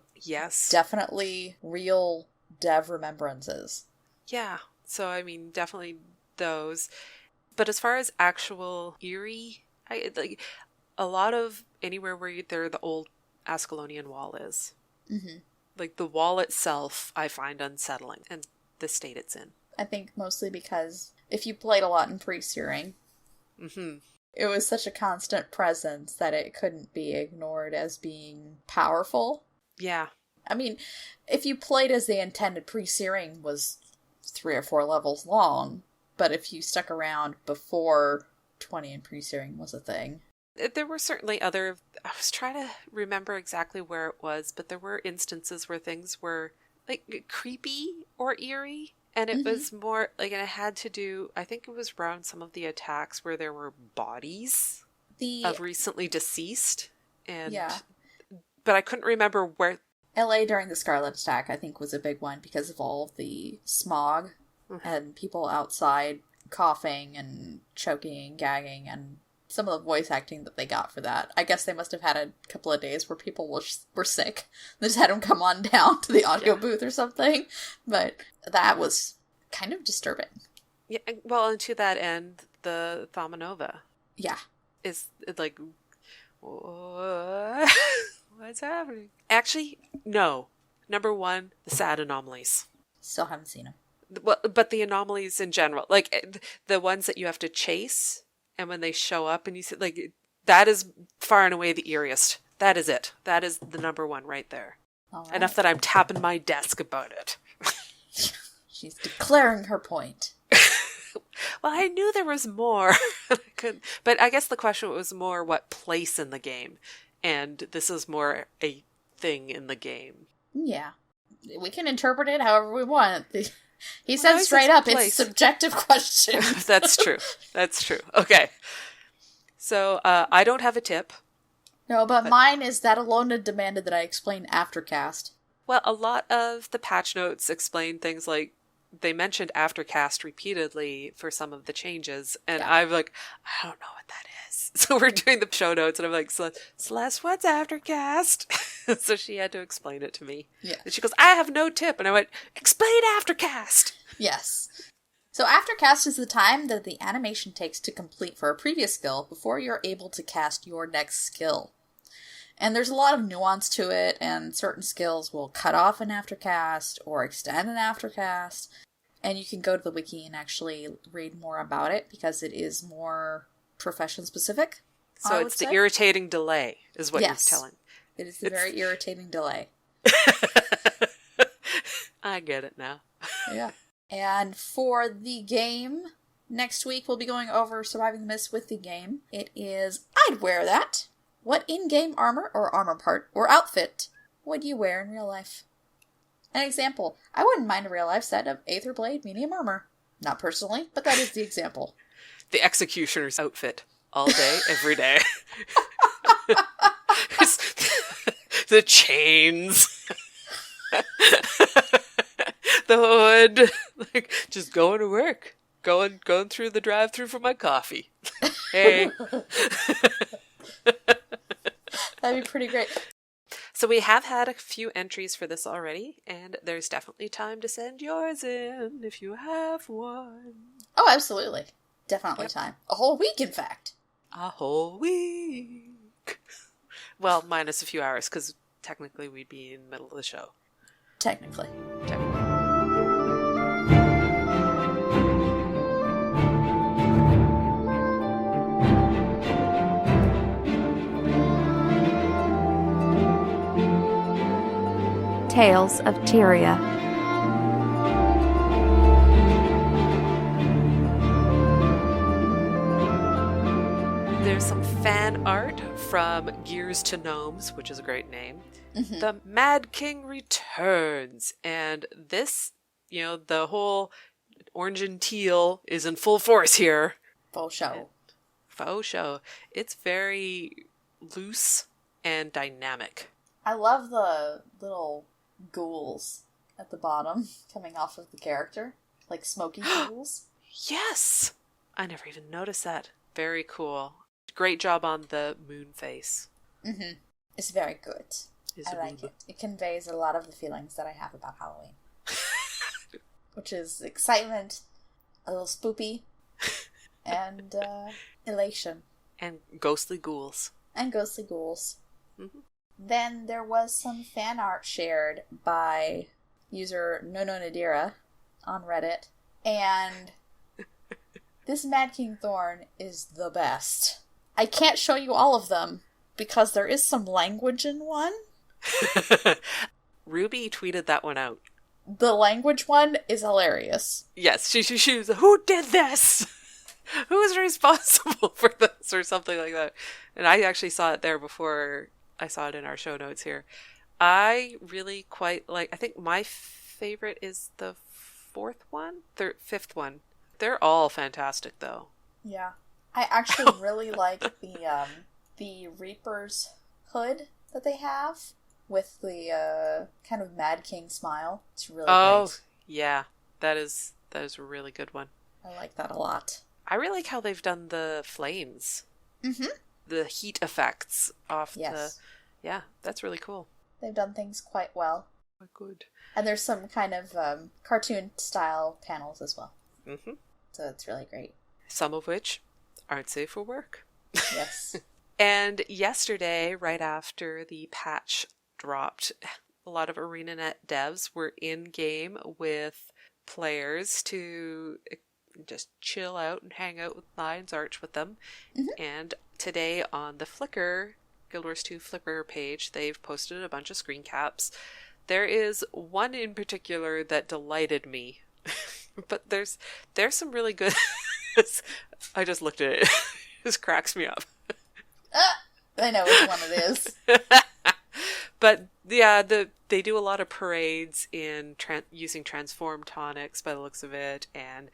definitely real dev remembrances. Yeah. So, I mean, definitely those. But as far as actual eerie, like a lot of anywhere where the old Ascalonian wall is. Mm-hmm. Like the wall itself, I find unsettling, and the state it's in. I think mostly because if you played a lot in pre-searing, it was such a constant presence that it couldn't be ignored as being powerful. Yeah. I mean, if you played as they intended, pre-searing was 3 or 4 levels long, but if you stuck around before 20 and pre-searing was a thing. There were certainly I was trying to remember exactly where it was, but there were instances where things were like creepy or eerie. And it was more like, and it had to do, I think it was around some of the attacks where there were bodies of recently deceased. And, but I couldn't remember where. LA during the Scarlet attack, I think, was a big one because of all of the smog and people outside coughing and choking and gagging and some of the voice acting that they got for that. I guess they must have had a couple of days where people were sick. They just had them come on down to the audio booth or something. But that was kind of disturbing. Yeah, well, and to that end, the Thomanova. Yeah. Is like, what's happening? Actually, no. Number 1, the sad anomalies. Still haven't seen them. Well, but the anomalies in general, like the ones that you have to chase. And when they show up and you see, like, that is far and away the eeriest. That is it. That is the number 1 right there. Right. Enough that I'm tapping my desk about it. She's declaring her point. Well, I knew there was more. But I guess the question was more what place in the game. And this is more a thing in the game. Yeah. We can interpret it however we want. He said straight up, it's a subjective question. That's true. That's true. Okay. So, I don't have a tip. No, but mine is that Allona demanded that I explain Aftercast. Well, a lot of the patch notes explain things like, they mentioned Aftercast repeatedly for some of the changes, and I'm like, I don't know what that is. So we're doing the show notes, and I'm like, Celeste, what's Aftercast? So she had to explain it to me. Yeah. And she goes, I have no tip. And I went, explain Aftercast. Yes. So Aftercast is the time that the animation takes to complete for a previous skill before you're able to cast your next skill. And there's a lot of nuance to it, and certain skills will cut off an Aftercast or extend an Aftercast. And you can go to the wiki and actually read more about it, because it is more profession specific. So it's the irritating delay, is what you're telling. It is the very irritating delay. I get it now. Yeah. And for the game, next week we'll be going over Surviving the Mist with the game. It is, I'd wear that. What in-game armor or armor part or outfit would you wear in real life? An example, I wouldn't mind a real life set of Aether Blade medium armor. Not personally, but that is the example. The executioner's outfit. All day, every day. The chains. The hood. Like, just going to work. Going through the drive-thru for my coffee. Hey. That'd be pretty great. So we have had a few entries for this already, and there's definitely time to send yours in if you have one. Oh, absolutely. Definitely time. A whole week, in fact. A whole week. Well, minus a few hours, because technically we'd be in the middle of the show. Technically. Tales of Tyria. There's some fan art from Gears to Gnomes, which is a great name. Mm-hmm. The Mad King returns. And this, the whole orange and teal is in full force here. Faux show. It's very loose and dynamic. I love the little ghouls at the bottom coming off of the character. Like smoky ghouls. Yes! I never even noticed that. Very cool. Great job on the moon face. Mm-hmm. It's very good. I like it. It conveys a lot of the feelings that I have about Halloween. Which is excitement, a little spoopy, and elation. And ghostly ghouls. Mm-hmm. Then there was some fan art shared by user Nono Nadira on Reddit. And this Mad King Thorn is the best. I can't show you all of them because there is some language in one. Ruby tweeted that one out. The language one is hilarious. Yes, she was like, who did this? Who is responsible for this? Or something like that. And I actually saw it there before I saw it in our show notes here. I really quite like, I think my favorite is the fifth one. They're all fantastic though. Yeah. I actually really like the Reaper's hood that they have with the kind of Mad King smile. It's really great. Oh, yeah. That is a really good one. I like that a lot. I really like how they've done the flames. Mm-hmm. The heat effects off yeah, that's really cool. They've done things quite well. Quite good. And there's some kind of cartoon style panels as well. Mm-hmm. So it's really great. Some of which aren't safe for work. Yes. And yesterday, right after the patch dropped, a lot of ArenaNet devs were in game with players to just chill out and hang out with Lion's Arch with them. Mm-hmm. And today on the Flickr, Guild Wars 2 Flickr page, they've posted a bunch of screen caps. There is one in particular that delighted me. But there's some really good... I just looked at it. It just cracks me up. I know which one it is. But yeah, they do a lot of parades in using transform tonics by the looks of it, and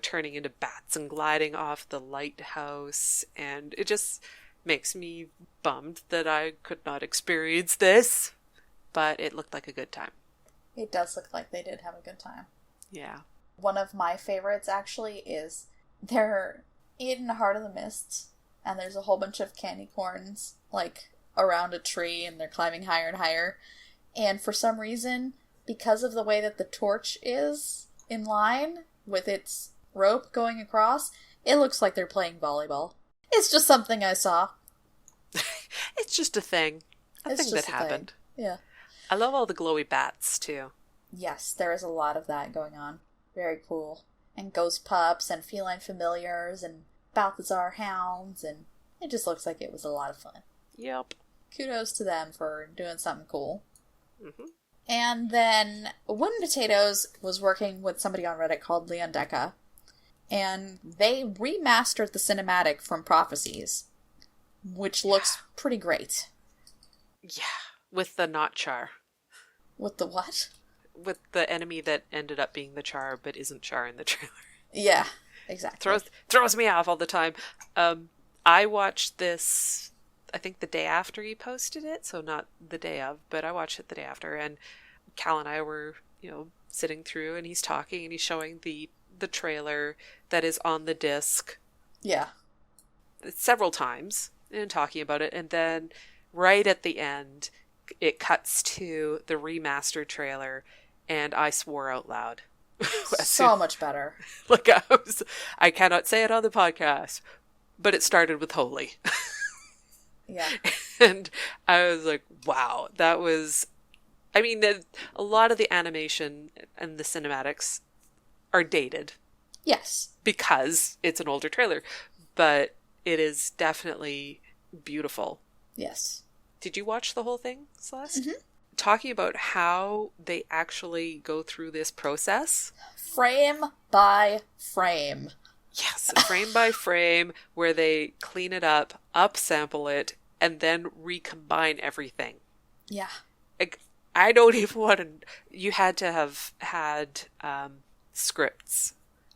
turning into bats and gliding off the lighthouse, and it just makes me bummed that I could not experience this, but it looked like a good time. It does look like they did have a good time. Yeah. One of my favorites actually is they're in Heart of the Mist, and there's a whole bunch of candy corns like around a tree, and they're climbing higher and higher. And for some reason, because of the way that the torch is in line with its rope going across, it looks like they're playing volleyball. It's just something I saw. It's just a thing. A thing that happened. Yeah. I love all the glowy bats, too. Yes, there is a lot of that going on. Very cool. And ghost pups and feline familiars and Balthazar hounds, and it just looks like it was a lot of fun. Yep. Kudos to them for doing something cool. Mm-hmm. And then Wooden Potatoes was working with somebody on Reddit called Leon Deca, and they remastered the cinematic from Prophecies, which looks pretty great. Yeah, with the not Char. With the what? With the enemy that ended up being the Char, but isn't Char in the trailer. Yeah, exactly. Throws me off all the time. I watched this, I think the day after he posted it, so not the day of, but I watched it the day after, and Cal and I were, sitting through, and he's talking, and he's showing the trailer that is on the disc. Yeah. Several times, and talking about it, and then right at the end, it cuts to the remastered trailer, and I swore out loud. So much better. Like I cannot say it on the podcast, but it started with Holy. Yeah. And I was like, wow, that was... I mean, a lot of the animation and the cinematics are dated. Yes. Because it's an older trailer. But it is definitely beautiful. Yes. Did you watch the whole thing, Celeste? Mm-hmm. Talking about how they actually go through this process. Frame by frame. Yes, frame by frame, where they clean it up, upsample it, and then recombine everything. Yeah. I don't even want to... You had to have had scripts.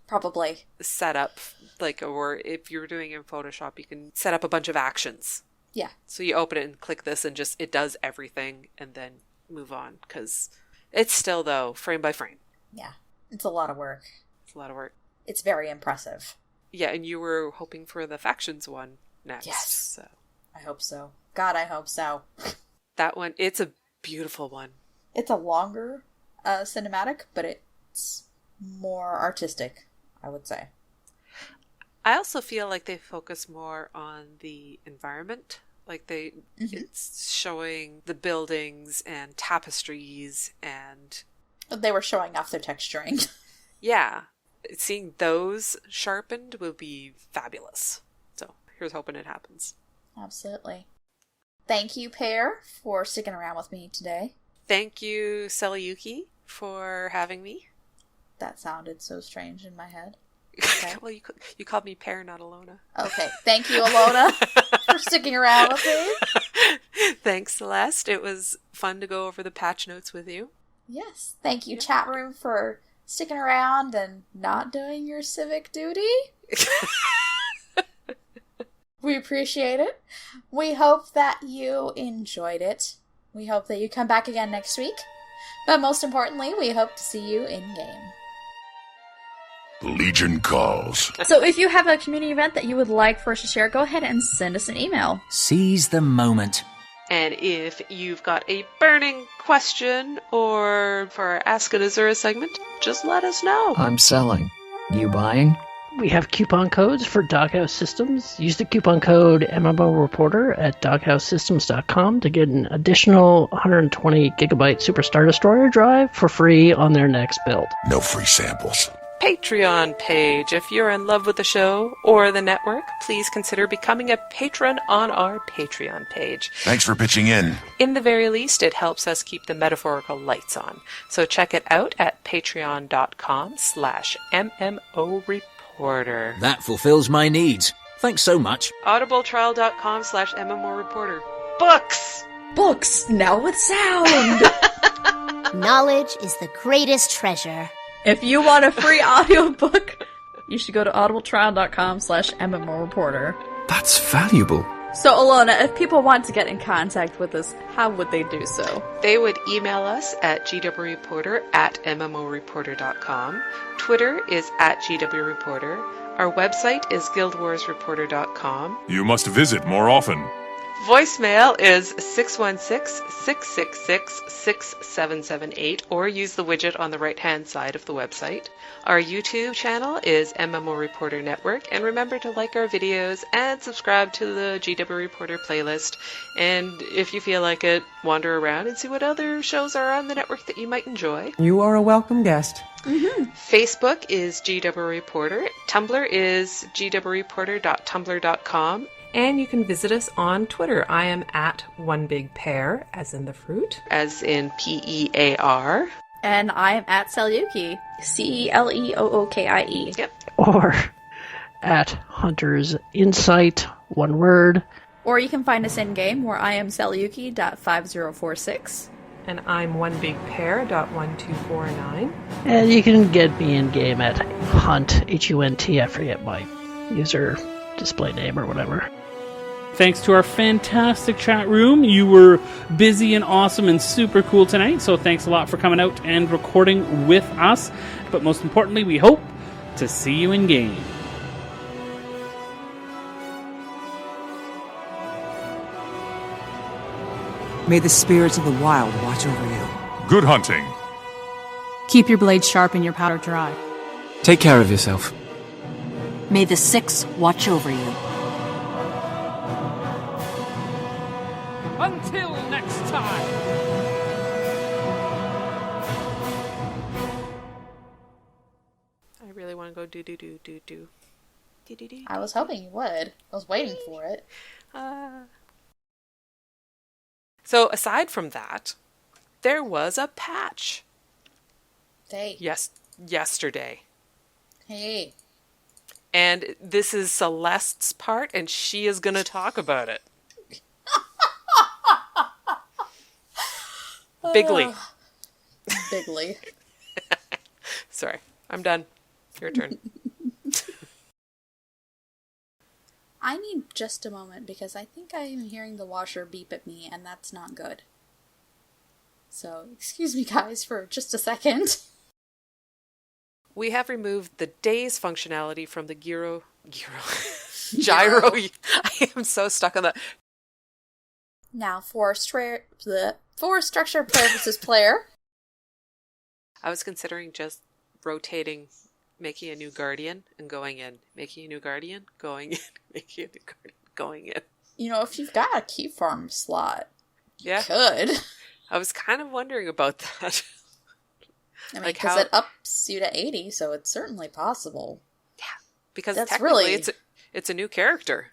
Probably. Set up, or if you're doing it in Photoshop, you can set up a bunch of actions. Yeah. So you open it and click this and it does everything and then move on. Because it's still, though, frame by frame. Yeah. It's a lot of work. It's a lot of work. It's very impressive. Yeah, and you were hoping for the Factions one next. Yes. So. I hope so. God, I hope so. That one, it's a beautiful one. It's a longer cinematic, but it's more artistic, I would say. I also feel like they focus more on the environment. It's showing the buildings and tapestries and... They were showing off their texturing. Yeah. Seeing those sharpened will be fabulous. So, here's hoping it happens. Absolutely. Thank you, Pear, for sticking around with me today. Thank you, Seliyuki, for having me. That sounded so strange in my head. Okay. Well, you called me Pear, not Allona. Okay. Thank you, Allona, for sticking around with me. Thanks, Celeste. It was fun to go over the patch notes with you. Yes. Thank you, chat room, for sticking around and not doing your civic duty. We appreciate it. We hope that you enjoyed it. We hope that you come back again next week. But most importantly, we hope to see you in-game. The Legion calls. So if you have a community event that you would like for us to share, go ahead and send us an email. Seize the moment. And if you've got a burning question or for our Ask an Azura segment, just let us know. I'm selling. You buying? We have coupon codes for Doghouse Systems. Use the coupon code MMO Reporter at doghousesystems.com to get an additional 120 gigabyte Super Star Destroyer drive for free on their next build. No free samples. Patreon page. If you're in love with the show or the network, please consider becoming a patron on our Patreon page. Thanks for pitching in. In the very least, it helps us keep the metaphorical lights on. So check it out at patreon.com/MMOReporter. That fulfills my needs. Thanks so much. audibletrial.com/MMOReporter. Books! Books, now with sound! Knowledge is the greatest treasure. If you want a free audiobook, you should go to audibletrial.com/MMOReporter. That's valuable. So, Allona, if people want to get in contact with us, how would they do so? They would email us at gwreporter@MMOReporter.com. Twitter is @GWReporter. Our website is guildwarsreporter.com. You must visit more often. Voicemail is 616-666-6778, or use the widget on the right-hand side of the website. Our YouTube channel is MMO Reporter Network, and remember to like our videos and subscribe to the GW Reporter playlist. And if you feel like it, wander around and see what other shows are on the network that you might enjoy. You are a welcome guest. Facebook is GW Reporter. Tumblr is gwreporter.tumblr.com. And you can visit us on Twitter. I am at One Big Pear, as in the fruit, as in PEAR. And I am at Celyuki. CELEOOKIE. Yep. Or at Hunter's Insight, one word. Or you can find us in-game, where I am Celyuki.5046. And I'm onebigpear.1249. And you can get me in-game at Hunt, H-U-N-T, I forget my user display name or whatever. Thanks to our fantastic chat room. You were busy and awesome and super cool tonight, so thanks a lot for coming out and recording with us. But most importantly, we hope to see you in game. May the spirits of the wild watch over you. Good hunting. Keep your blade sharp and your powder dry. Take care of yourself. May the Six watch over you. Until next time. I really want to go do. I was hoping you would. I was waiting for it. So aside from that, there was a patch. Hey. Yesterday. Hey. And this is Celeste's part, and she is going to talk about it. Bigly. Bigly. Sorry, I'm done. Your turn. I need just a moment because I think I am hearing the washer beep at me, and that's not good. So, excuse me, guys, for just a second. We have removed the days functionality from the gyro. Gyro. I am so stuck on that. Now, for structure purposes player. I was considering just rotating, making a new guardian and going in, making a new guardian, going in, making a new guardian, going in. You know, if you've got a key farm slot, you yeah, could. I was kind of wondering about that. I mean, because it ups you to 80, so it's certainly possible. Yeah, because that's technically really... it's a new character.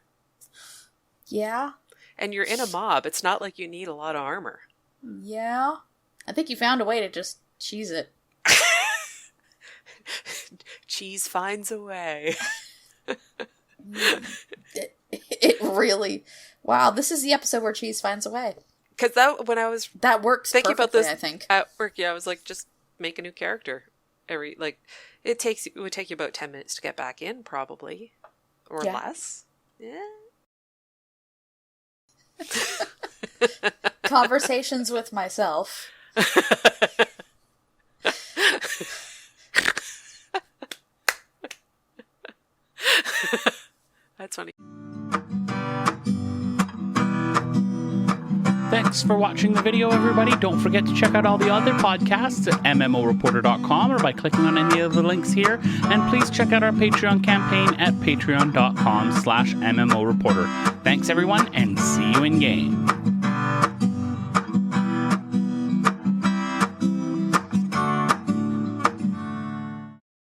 Yeah. And you're in a mob. It's not like you need a lot of armor. Yeah. I think you found a way to just cheese it. Cheese finds a way. It really... Wow, this is the episode where cheese finds a way. Because that works thinking about this I think. At work, yeah, I was like, just make a new character. It would take you about 10 minutes to get back in, probably. Or less. Yeah. Conversations with myself. That's funny. Thanks for watching the video, everybody. Don't forget to check out all the other podcasts at MMOreporter.com or by clicking on any of the links here. And please check out our Patreon campaign at patreon.com/MMOreporter. Thanks, everyone, and see you in game.